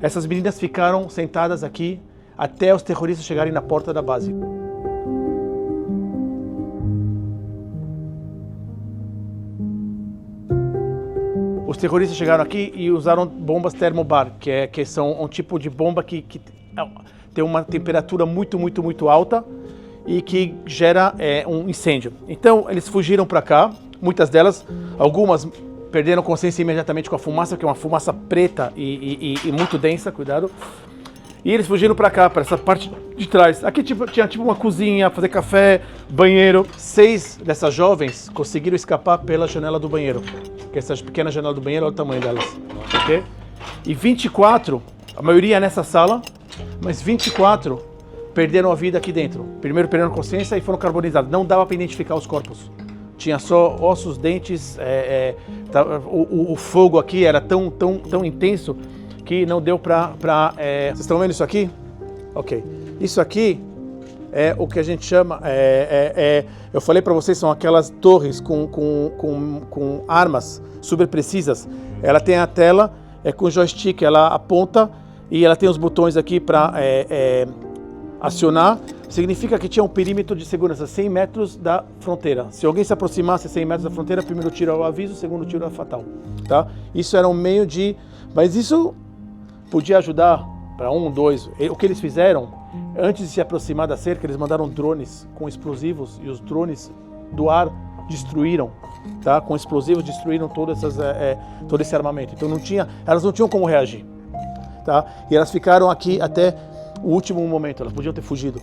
Essas meninas ficaram sentadas aqui até os terroristas chegarem na porta da base. Os terroristas chegaram aqui e usaram bombas termobar, que são um tipo de bomba que tem uma temperatura muito alta e que gera um incêndio. Então eles fugiram para cá, muitas delas, algumas perderam consciência imediatamente com a fumaça, que é uma fumaça preta e muito densa, cuidado. E eles fugiram para cá, para essa parte de trás. Aqui tinha tipo uma cozinha, fazer café, banheiro. 6 dessas jovens conseguiram escapar pela janela do banheiro. Que essa pequena janela do banheiro, olha o tamanho delas. Okay? E 24, a maioria nessa sala, mas 24 perderam a vida aqui dentro. Primeiro perderam consciência e foram carbonizados. Não dava para identificar os corpos. Tinha só ossos, dentes, o fogo aqui era tão intenso que não deu para... Vocês estão vendo isso aqui? Ok. Isso aqui é o que a gente chama... eu falei para vocês, são aquelas torres com armas super precisas. Ela tem a tela com joystick, ela aponta e ela tem os botões aqui para acionar. Significa que tinha um perímetro de segurança 100 metros da fronteira. Se alguém se aproximasse 100 metros da fronteira, primeiro tiro é o aviso, segundo tiro é fatal. Tá? Isso era um meio de... Mas isso podia ajudar para 1, 2. O que eles fizeram, antes de se aproximar da cerca, eles mandaram drones com explosivos e os drones do ar destruíram, tá? Com explosivos destruíram todo esse armamento. Então elas não tinham como reagir, tá? E elas ficaram aqui até o último momento, elas podiam ter fugido.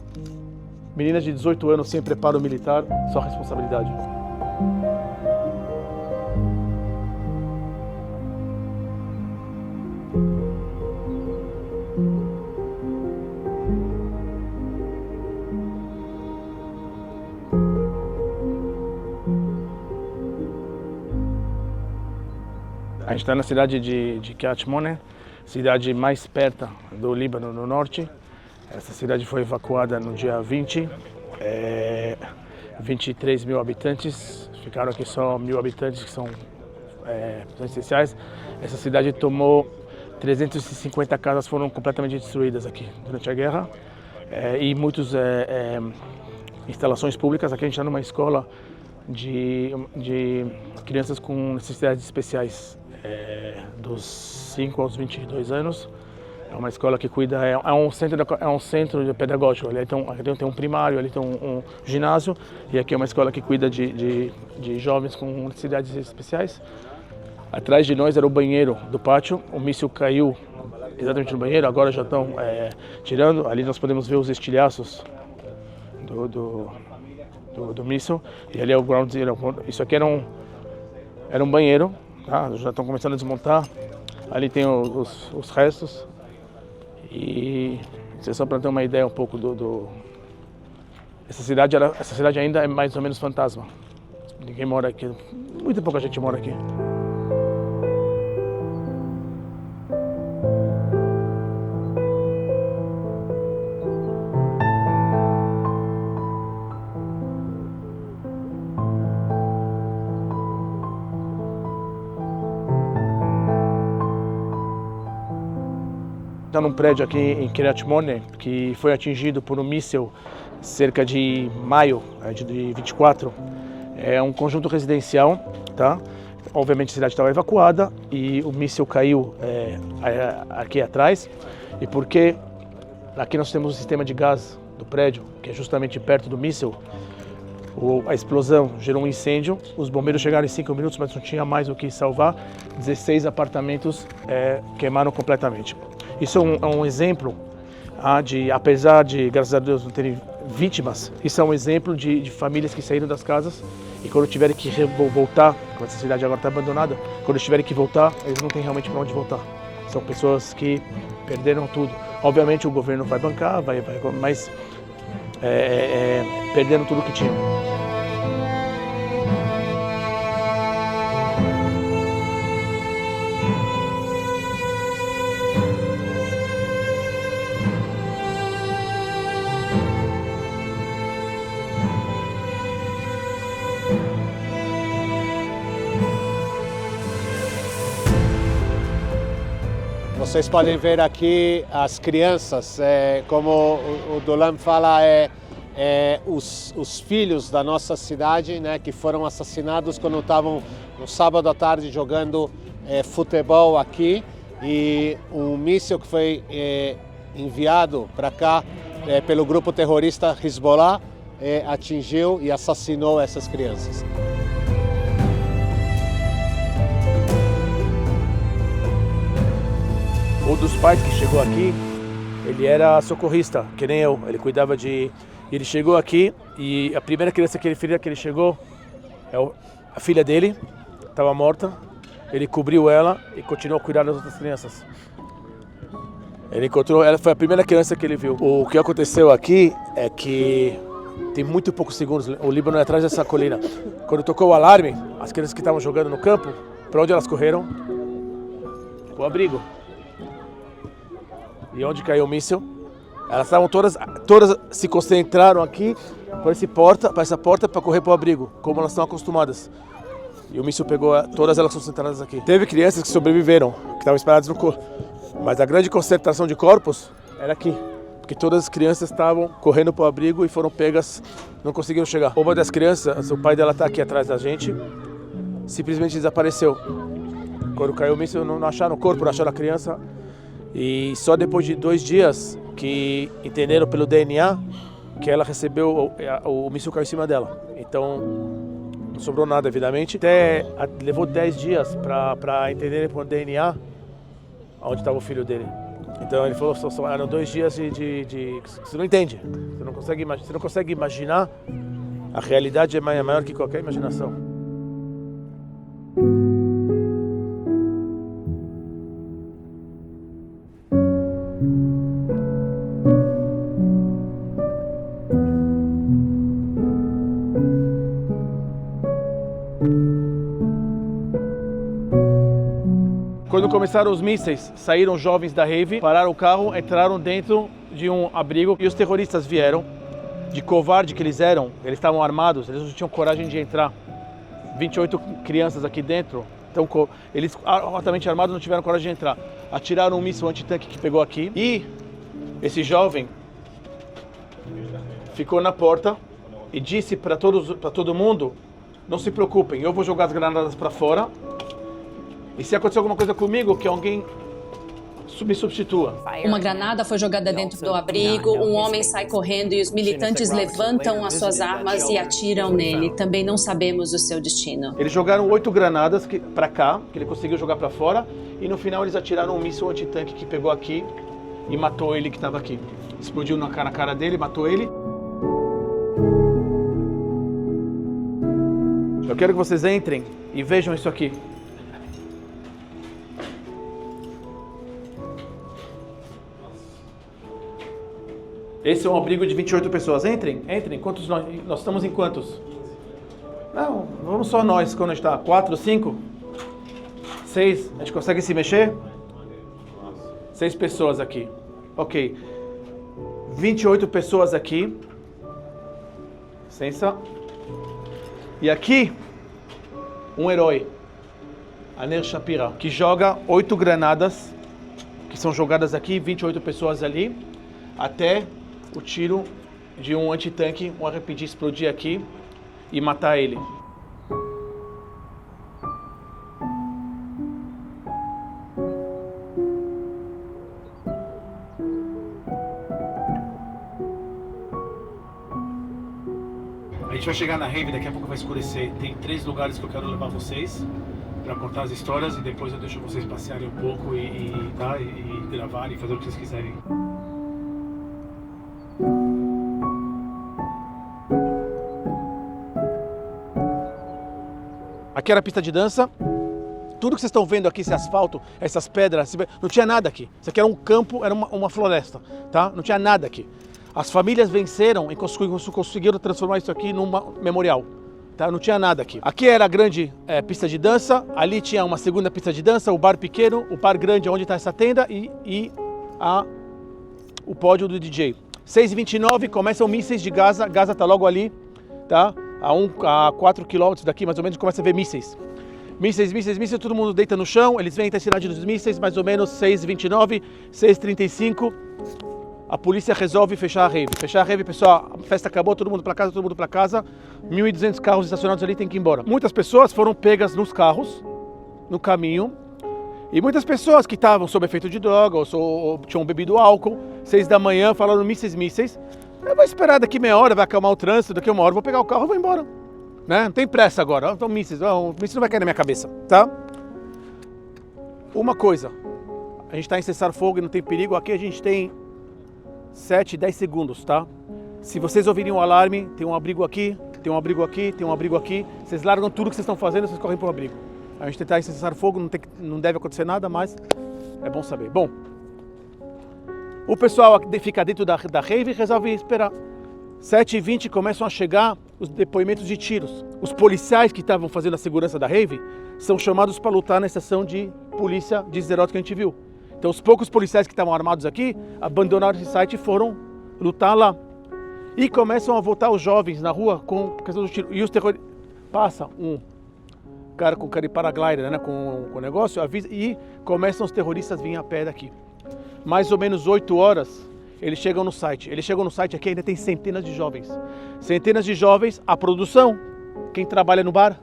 Meninas de 18 anos sem preparo militar, só responsabilidade. A gente está na cidade de Kiryat Mone, cidade mais perto do Líbano, no norte. Essa cidade foi evacuada no dia 20, 23 mil habitantes, ficaram aqui só 1.000 habitantes que são essenciais. Essa cidade tomou 350 casas, foram completamente destruídas aqui durante a guerra e muitas instalações públicas. Aqui a gente está numa escola de crianças com necessidades especiais, dos 5 aos 22 anos. É uma escola que cuida, é um centro pedagógico. Ali tem um primário, ali tem um ginásio, e aqui é uma escola que cuida de jovens com necessidades especiais. Atrás de nós era o banheiro do pátio, o míssil caiu exatamente no banheiro, agora já estão tirando. Ali nós podemos ver os estilhaços do míssil, e ali é o ground zero. Isso aqui era um banheiro, tá? Já estão começando a desmontar. Ali tem os restos. E isso é só para ter uma ideia um pouco essa cidade ainda é mais ou menos fantasma. Ninguém mora aqui, muito pouca gente mora aqui. Está num prédio aqui em Kiryat Mone que foi atingido por um míssil cerca de maio de 24. É um conjunto residencial, tá? Obviamente a cidade estava evacuada e o míssil caiu aqui atrás. E porque aqui nós temos o sistema de gás do prédio, que é justamente perto do míssil, a explosão gerou um incêndio. Os bombeiros chegaram em 5 minutos, mas não tinha mais o que salvar. 16 apartamentos queimaram completamente. Isso é um exemplo apesar de, graças a Deus, não terem vítimas, isso é um exemplo de famílias que saíram das casas e quando tiverem que voltar, quando essa cidade agora está abandonada, quando eles tiverem que voltar, eles não têm realmente para onde voltar. São pessoas que perderam tudo. Obviamente o governo vai bancar, mas perderam tudo que tinham.
Vocês podem ver aqui as crianças, como o Dolan fala, os filhos da nossa cidade, né, que foram assassinados quando estavam no sábado à tarde jogando futebol aqui, e um míssil que foi enviado para cá pelo grupo terrorista Hezbollah atingiu e assassinou essas crianças.
Um dos pais que chegou aqui, ele era socorrista, que nem eu. Ele cuidava de... Ele chegou aqui e a primeira criança que ele chegou, a filha dele, estava morta. Ele cobriu ela e continuou a cuidar das outras crianças. Ele encontrou, ela foi a primeira criança que ele viu. O que aconteceu aqui é que tem muito poucos segundos, o Líbano é atrás dessa colina. Quando tocou o alarme, as crianças que estavam jogando no campo, para onde elas correram? Para o abrigo. E onde caiu o míssil? Elas estavam todas se concentraram aqui para essa porta para correr para o abrigo, como elas estão acostumadas. E o míssil pegou todas elas concentradas aqui. Teve crianças que sobreviveram, que estavam espalhadas no corpo. Mas a grande concentração de corpos era aqui, porque todas as crianças estavam correndo para o abrigo e foram pegas, não conseguiram chegar. Uma das crianças, o pai dela está aqui atrás da gente, simplesmente desapareceu. Quando caiu o míssil, não acharam o corpo, não acharam a criança. E só depois de 2 dias que entenderam pelo DNA que ela recebeu, o míssil caiu em cima dela. Então não sobrou nada, evidente. Levou 10 dias para entenderem por DNA onde estava o filho dele. Então ele falou, eram 2 dias de... Você não entende, você não consegue imaginar. A realidade é maior que qualquer imaginação. Quando começaram os mísseis, saíram jovens da rave, pararam o carro, entraram dentro de um abrigo e os terroristas vieram, de covarde que eles eram, eles estavam armados, eles não tinham coragem de entrar. 28 crianças aqui dentro, então eles altamente armados não tiveram coragem de entrar. Atiraram um míssil antitanque que pegou aqui e esse jovem ficou na porta e disse para todo mundo, não se preocupem, eu vou jogar as granadas para fora. E se acontecer alguma coisa comigo, que alguém me substitua.
Uma granada foi jogada dentro do abrigo, um homem sai correndo e os militantes levantam as suas armas e atiram nele. Também não sabemos o seu destino.
Eles jogaram 8 granadas para cá, que ele conseguiu jogar para fora, e no final eles atiraram um míssil antitanque que pegou aqui e matou ele que estava aqui. Explodiu na cara dele, matou ele. Eu quero que vocês entrem e vejam isso aqui. Esse é um abrigo de 28 pessoas. Entrem. Quantos nós estamos em quantos? Não, vamos só nós. Quando a gente está? 4, 5? 6? A gente consegue se mexer? 6 pessoas aqui. Ok. 28 pessoas aqui. Licença. E aqui, um herói. Aner Shapira, que joga 8 granadas, que são jogadas aqui, 28 pessoas ali, até o tiro de um antitanque, um RPG explodir aqui e matar ele. A gente vai chegar na rave, daqui a pouco vai escurecer. Tem 3 lugares que eu quero levar vocês para contar as histórias e depois eu deixo vocês passearem um pouco e gravarem e fazer o que vocês quiserem. Aqui era a pista de dança. Tudo que vocês estão vendo aqui, esse asfalto, essas pedras, não tinha nada aqui. Isso aqui era um campo, era uma floresta, tá? Não tinha nada aqui. As famílias venceram e conseguiram transformar isso aqui num memorial, tá? Não tinha nada aqui. Aqui era a grande pista de dança, ali tinha uma segunda pista de dança, o bar pequeno, o bar grande onde está essa tenda e o pódio do DJ. 6h29 começam mísseis de Gaza, Gaza está logo ali, tá? A 4 quilômetros daqui mais ou menos começa a ver mísseis. Mísseis, todo mundo deita no chão, eles vêm até a cidade dos mísseis, mais ou menos 6h29, 6h35. A polícia resolve fechar a rave. Fechar a rave, pessoal, a festa acabou, todo mundo para casa, 1.200 carros estacionados ali, tem que ir embora. Muitas pessoas foram pegas nos carros, no caminho, e muitas pessoas que estavam sob efeito de droga ou tinham bebido álcool, 6 da manhã, falaram mísseis. Eu vou esperar daqui meia hora, vai acalmar o trânsito, daqui uma hora eu vou pegar o carro e vou embora. Né? Não tem pressa agora, então mísseis, o míssil não vai cair na minha cabeça, tá? Uma coisa, a gente está em cessar-fogo e não tem perigo, aqui a gente tem 7, 10 segundos, tá? Se vocês ouvirem um alarme, tem um abrigo aqui, tem um abrigo aqui, tem um abrigo aqui, vocês largam tudo que vocês estão fazendo, vocês correm para o abrigo. A gente tentar cessar fogo, não deve acontecer nada, mas é bom saber. Bom, o pessoal fica dentro da rave e resolve esperar. 7h20 começam a chegar os depoimentos de tiros. Os policiais que estavam fazendo a segurança da rave são chamados para lutar na estação de polícia de Sderot que a gente viu. Então os poucos policiais que estavam armados aqui abandonaram esse site e foram lutar lá. E começam a voltar os jovens na rua com questão do tiro. E os terroristas... Passa um cara com cara de paraglider, né, com o negócio, avisa, e começam os terroristas a vir a pé daqui. Mais ou menos 8 horas, eles chegam no site. Eles chegam no site aqui, ainda tem centenas de jovens. Centenas de jovens, a produção, quem trabalha no bar,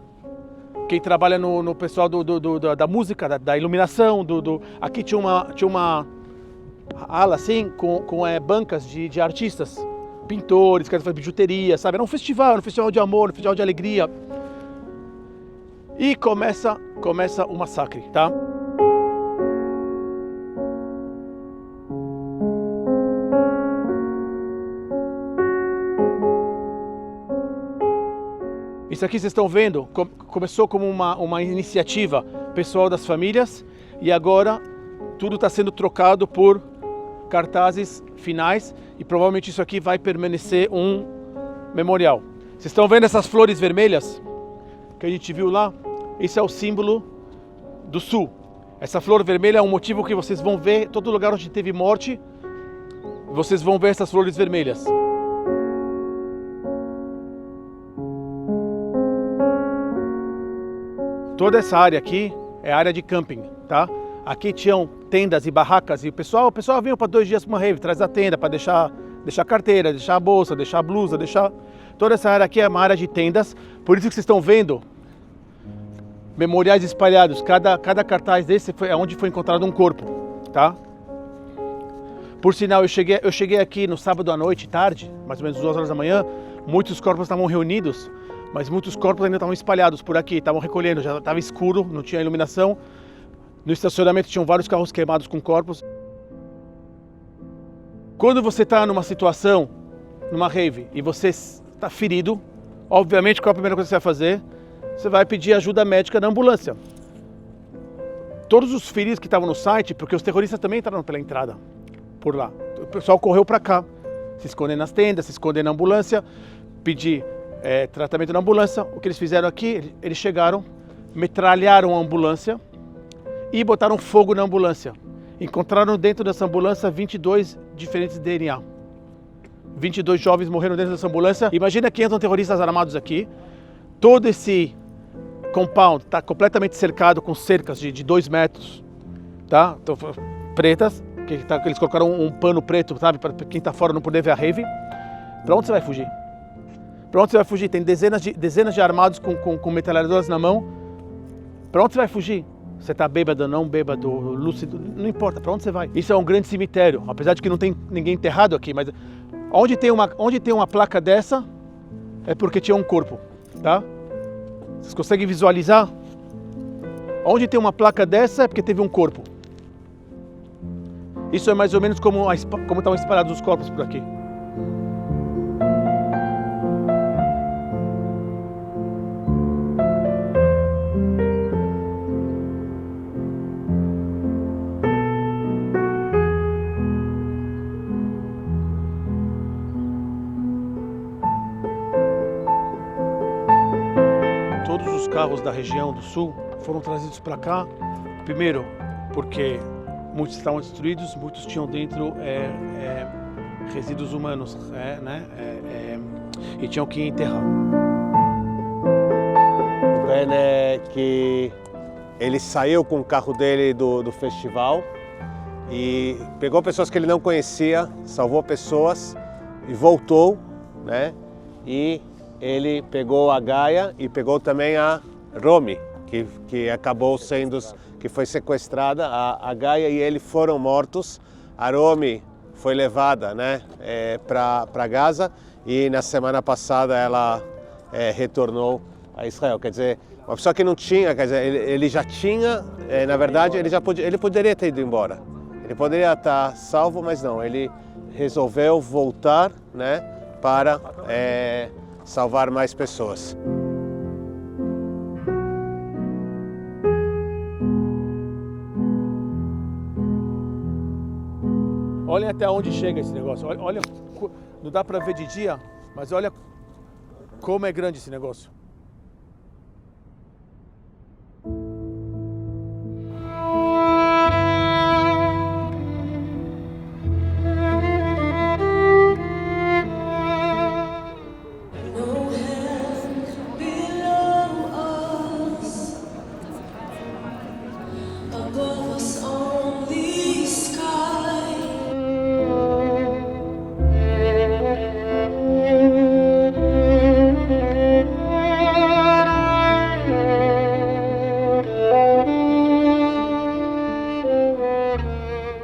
quem trabalha no pessoal da música, da iluminação, aqui tinha uma ala assim, com bancas de artistas, pintores, que faziam bijuteria, sabe? Era um festival de amor, um festival de alegria. E começa o massacre, tá? Isso aqui vocês estão vendo, começou como uma iniciativa pessoal das famílias e agora tudo está sendo trocado por cartazes finais e provavelmente isso aqui vai permanecer um memorial. Vocês estão vendo essas flores vermelhas que a gente viu lá? Esse é o símbolo do sul. Essa flor vermelha é um motivo que vocês vão ver, todo lugar onde teve morte, vocês vão ver essas flores vermelhas. Toda essa área aqui é área de camping, tá? Aqui tinham tendas e barracas e o pessoal vinha para 2 dias para uma rave, traz a tenda para deixar carteira, deixar a bolsa, deixar a blusa, deixar... Toda essa área aqui é uma área de tendas, por isso que vocês estão vendo memoriais espalhados. Cada cartaz desse é onde foi encontrado um corpo, tá? Por sinal, eu cheguei aqui no sábado à noite, tarde, mais ou menos 2 horas da manhã, muitos corpos estavam reunidos, mas muitos corpos ainda estavam espalhados por aqui, estavam recolhendo, já estava escuro, não tinha iluminação. No estacionamento tinham vários carros queimados com corpos. Quando você está numa situação, numa rave, e você está ferido, obviamente qual é a primeira coisa que você vai fazer? Você vai pedir ajuda médica na ambulância. Todos os feridos que estavam no site, porque os terroristas também entraram pela entrada, por lá. O pessoal correu para cá, se escondem nas tendas, se escondem na ambulância, pedir tratamento na ambulância. O que eles fizeram aqui, eles chegaram, metralharam a ambulância e botaram fogo na ambulância. Encontraram dentro dessa ambulância 22 diferentes DNA. 22 jovens morreram dentro dessa ambulância. Imagina que entram terroristas armados aqui. Todo esse compound está completamente cercado com cercas de 2 metros, tá? Então, pretas, que eles colocaram um pano preto, sabe, para quem está fora não poder ver a rave. Para onde você vai fugir? Para onde você vai fugir? Tem dezenas de armados com metralhadoras na mão. Para onde você vai fugir? Você está bêbado, não bêbado, lúcido, não importa, para onde você vai? Isso é um grande cemitério, apesar de que não tem ninguém enterrado aqui, mas onde tem uma placa dessa é porque tinha um corpo, tá? Vocês conseguem visualizar? Onde tem uma placa dessa é porque teve um corpo. Isso é mais ou menos como estavam espalhados os corpos por aqui. Todos os carros da região do sul foram trazidos para cá, primeiro porque muitos estavam destruídos, muitos tinham dentro resíduos humanos, e tinham que enterrar.
que ele saiu com o carro dele do festival e pegou pessoas que ele não conhecia, salvou pessoas e voltou, né? E ele pegou a Gaia e pegou também a Romi, que acabou sendo, que foi sequestrada. A Gaia e ele foram mortos. A Romi foi levada, né, para Gaza e na semana passada ela retornou a Israel. Quer dizer, uma pessoa que não tinha, quer dizer, ele já tinha, na verdade, ele poderia ter ido embora. Ele poderia estar salvo, mas não, ele resolveu voltar, né, para salvar mais pessoas.
Olhem até onde chega esse negócio. Olha, não dá para ver de dia, mas olha como é grande esse negócio.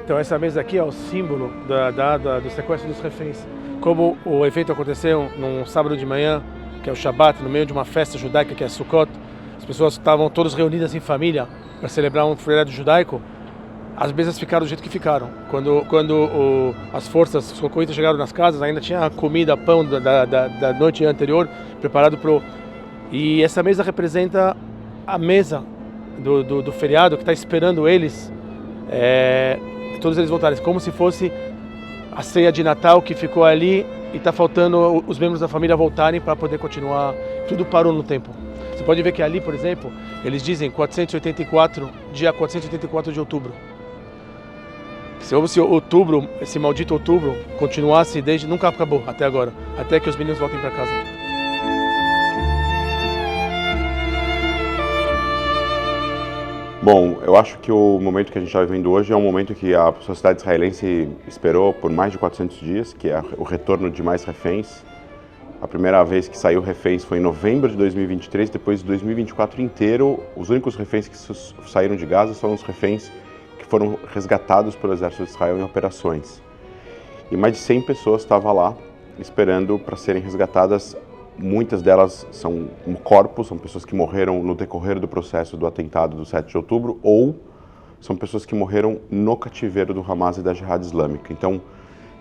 Então essa mesa aqui é o símbolo do sequestro dos reféns. Como o evento aconteceu num sábado de manhã, que é o Shabat, no meio de uma festa judaica que é Sukkot, as pessoas estavam todas reunidas em família para celebrar um feriado judaico, as mesas ficaram do jeito que ficaram. Quando as forças socorristas chegaram nas casas, ainda tinha comida, pão da noite anterior preparado para o... E essa mesa representa a mesa do feriado que está esperando eles, todos eles voltarem, como se fosse a ceia de Natal que ficou ali e está faltando os membros da família voltarem para poder continuar. Tudo parou no tempo. Você pode ver que ali, por exemplo, eles dizem 484, dia 484 de outubro. Se outubro, esse maldito outubro, continuasse desde... Nunca acabou até agora, até que os meninos voltem para casa.
Bom, eu acho que o momento que a gente está vivendo hoje é um momento que a sociedade israelense esperou por mais de 400 dias, que é o retorno de mais reféns. A primeira vez que saiu reféns foi em novembro de 2023, depois de 2024 inteiro, os únicos reféns que saíram de Gaza são os reféns que foram resgatados pelo exército de Israel em operações. E mais de 100 pessoas estavam lá esperando para serem resgatadas. Muitas delas são corpos, são pessoas que morreram no decorrer do processo do atentado do 7 de outubro, ou são pessoas que morreram no cativeiro do Hamas e da Jihad Islâmica. Então,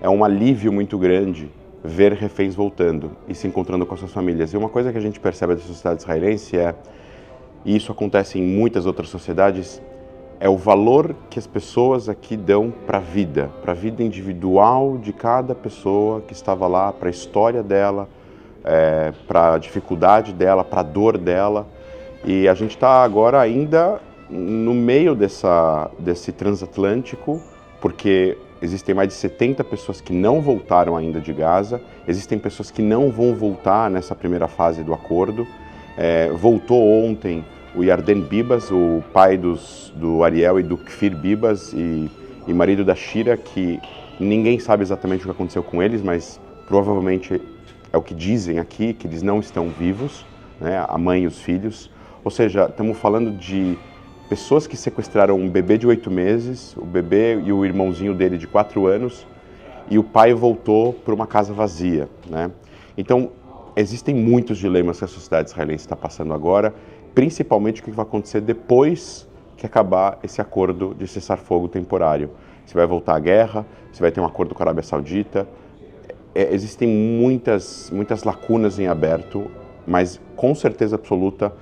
é um alívio muito grande ver reféns voltando e se encontrando com as suas famílias. E uma coisa que a gente percebe da sociedade israelense e isso acontece em muitas outras sociedades, é o valor que as pessoas aqui dão para a vida individual de cada pessoa que estava lá, para a história dela, para a dificuldade dela, para a dor dela. E a gente está agora ainda no meio desse transatlântico, porque existem mais de 70 pessoas que não voltaram ainda de Gaza, existem pessoas que não vão voltar nessa primeira fase do acordo. Voltou ontem o Yarden Bibas, o pai do Ariel e do Kfir Bibas e marido da Shira, que ninguém sabe exatamente o que aconteceu com eles, mas provavelmente é o que dizem aqui, que eles não estão vivos, né, a mãe e os filhos. Ou seja, estamos falando de pessoas que sequestraram um bebê de 8 meses, o bebê e o irmãozinho dele de 4 anos, e o pai voltou para uma casa vazia, né? Então, existem muitos dilemas que a sociedade israelense está passando agora, principalmente o que vai acontecer depois que acabar esse acordo de cessar-fogo temporário. Se vai voltar à guerra, se vai ter um acordo com a Arábia Saudita. Existem muitas lacunas em aberto, mas com certeza absoluta,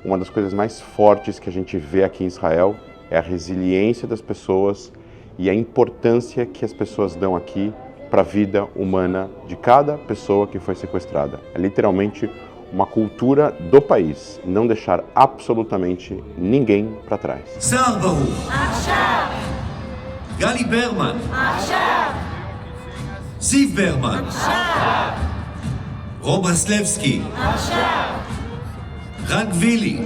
uma das coisas mais fortes que a gente vê aqui em Israel é a resiliência das pessoas e a importância que as pessoas dão aqui para a vida humana de cada pessoa que foi sequestrada. É literalmente uma cultura do país, não deixar absolutamente ninguém para trás.
Sar Baruch. Gali Berman. Ziv Berman. Rob Raslevski. Ragvili.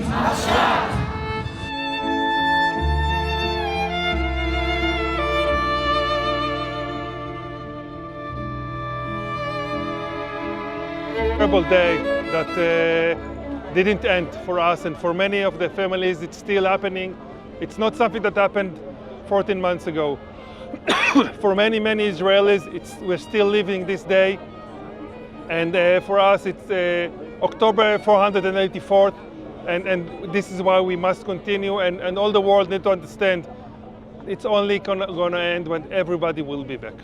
Terrible day that didn't end for us, and for many of the families it's still happening. It's not something that happened 14 months ago. For many Israelis, we're still living this day, and for us it's October 484th, and this is why we must continue, and all the world need to understand it's only gonna end when everybody will be back.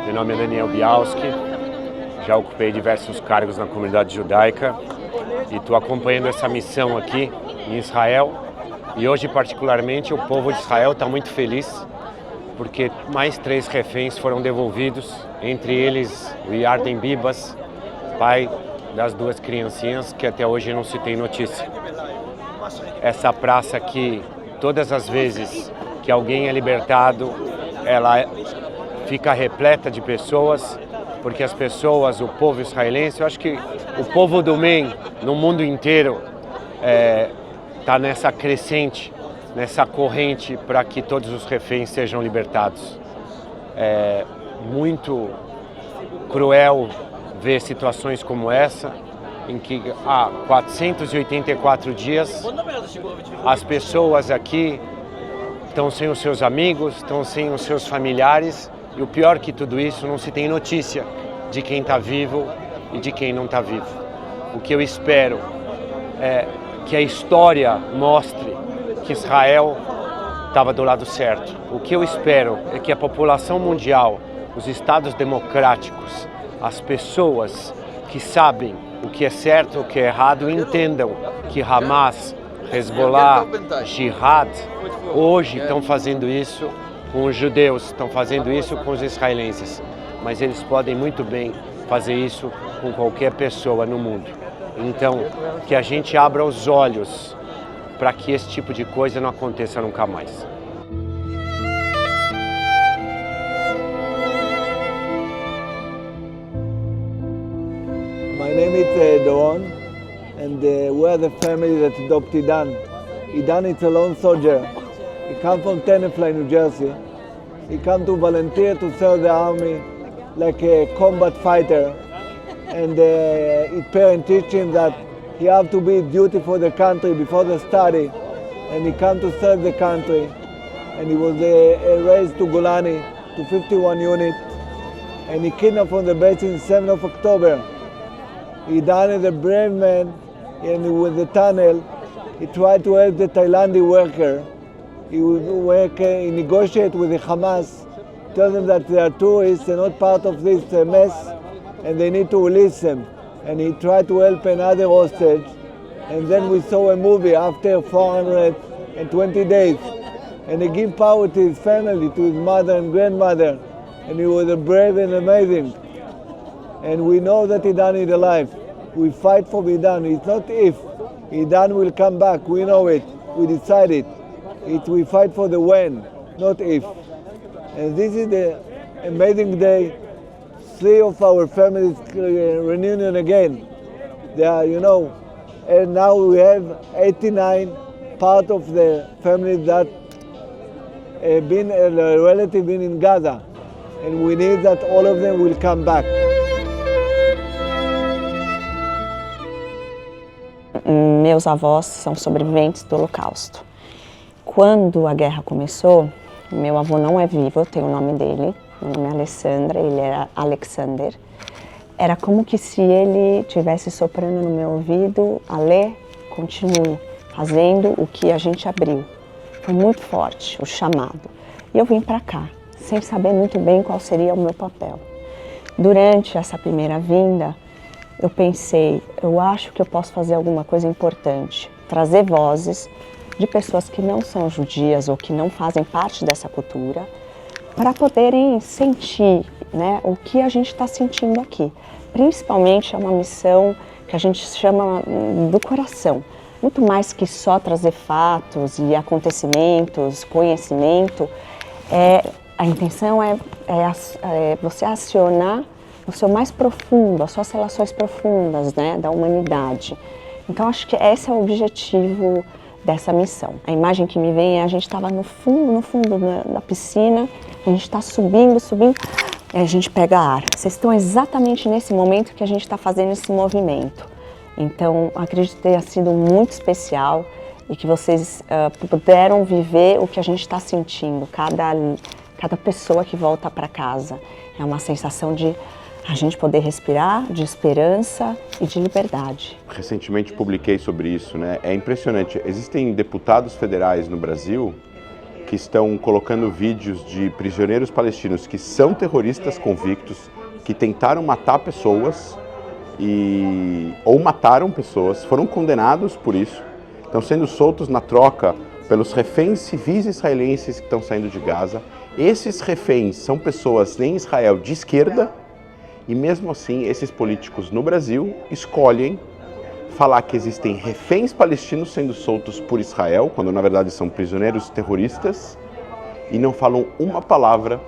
Meu nome é Daniel Bialski, já ocupei diversos cargos na comunidade judaica e estou acompanhando essa missão aqui em Israel. E hoje, particularmente, o povo de Israel está muito feliz porque mais 3 reféns foram devolvidos, entre eles o Yarden Bibas, pai das 2 criancinhas que até hoje não se tem notícia. Essa praça aqui, todas as vezes que alguém é libertado, ela fica repleta de pessoas, porque as pessoas, o povo israelense, eu acho que o povo do MEN no mundo inteiro está nessa crescente, nessa corrente para que todos os reféns sejam libertados. É muito cruel ver situações como essa, em que há 484 dias as pessoas aqui estão sem os seus amigos, estão sem os seus familiares, e o pior que tudo isso, não se tem notícia de quem está vivo e de quem não está vivo. O que eu espero é que a história mostre que Israel estava do lado certo. O que eu espero é que a população mundial, os estados democráticos, as pessoas que sabem o que é certo e o que é errado, entendam que Hamas, Hezbollah, Jihad, hoje estão fazendo isso com os judeus, estão fazendo isso com os israelenses, mas eles podem muito bem fazer isso com qualquer pessoa no mundo. Então, que a gente abra os olhos para que esse tipo de coisa não aconteça nunca mais.
My name is Doron, and we are the family that adopted Idan. Idan is a lone soldier. He comes from Tenafly, New Jersey. He comes to volunteer to serve the army like a combat fighter. And his parents teach him that he has to be duty for the country before the study. And he comes to serve the country. And he was raised to Golani, to 51 unit. And he kidnapped from the base in 7th of October. He died as a brave man, and with the tunnel, he tried to help the Thailandi worker. He would work, he negotiate with the Hamas, tell them that they are tourists, they're not part of this mess, and they need to release them. And he tried to help another hostage. And then we saw a movie after 420 days. And he gave power to his family, to his mother and grandmother. And he was brave and amazing. And we know that Idan is alive. We fight for Idan. It's not if. Idan will come back. We know it. We decided. We fight for the when, not if. And this is the amazing day. 3 of our families reunion again. They are, and now we have 89 part of the family that been a relative been in Gaza. And we need that all of them will come back.
Meus avós são sobreviventes do Holocausto. Quando a guerra começou, meu avô não é vivo, eu tenho o nome dele, meu nome é Alessandra, ele era Alexander. Era como que se ele estivesse soprando no meu ouvido, Ale, continue fazendo o que a gente abriu. Foi muito forte o chamado. E eu vim para cá, sem saber muito bem qual seria o meu papel. Durante essa primeira vinda, eu pensei, eu acho que eu posso fazer alguma coisa importante, trazer vozes de pessoas que não são judias ou que não fazem parte dessa cultura, para poderem sentir, né, o que a gente está sentindo aqui. Principalmente é uma missão que a gente chama do coração. Muito mais que só trazer fatos e acontecimentos, conhecimento, a intenção é você acionar o seu mais profundo, as suas relações profundas, né, da humanidade. Então acho que esse é o objetivo dessa missão. A imagem que me vem é a gente estava no fundo da piscina, a gente está subindo, e a gente pega ar. Vocês estão exatamente nesse momento que a gente está fazendo esse movimento. Então, acredito que tenha sido muito especial e que vocês puderam viver o que a gente está sentindo, cada pessoa que volta para casa. É uma sensação de a gente poder respirar, de esperança e de liberdade.
Recentemente publiquei sobre isso, né? É impressionante. Existem deputados federais no Brasil que estão colocando vídeos de prisioneiros palestinos que são terroristas convictos, que tentaram matar pessoas ou mataram pessoas, foram condenados por isso, estão sendo soltos na troca pelos reféns civis israelenses que estão saindo de Gaza. Esses reféns são pessoas em Israel de esquerda e mesmo assim esses políticos no Brasil escolhem falar que existem reféns palestinos sendo soltos por Israel, quando na verdade são prisioneiros terroristas, e não falam uma palavra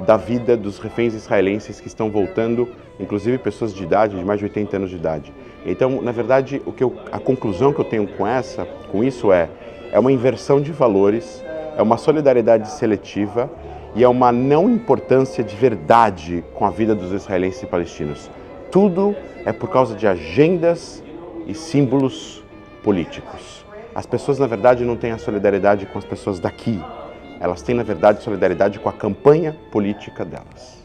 da vida dos reféns israelenses que estão voltando, inclusive pessoas de idade, de mais de 80 anos de idade. Então, na verdade, a conclusão que eu tenho com isso é uma inversão de valores, é uma solidariedade seletiva e é uma não importância de verdade com a vida dos israelenses e palestinos. Tudo é por causa de agendas e símbolos políticos. As pessoas, na verdade, não têm a solidariedade com as pessoas daqui. Elas têm, na verdade, solidariedade com a campanha política delas.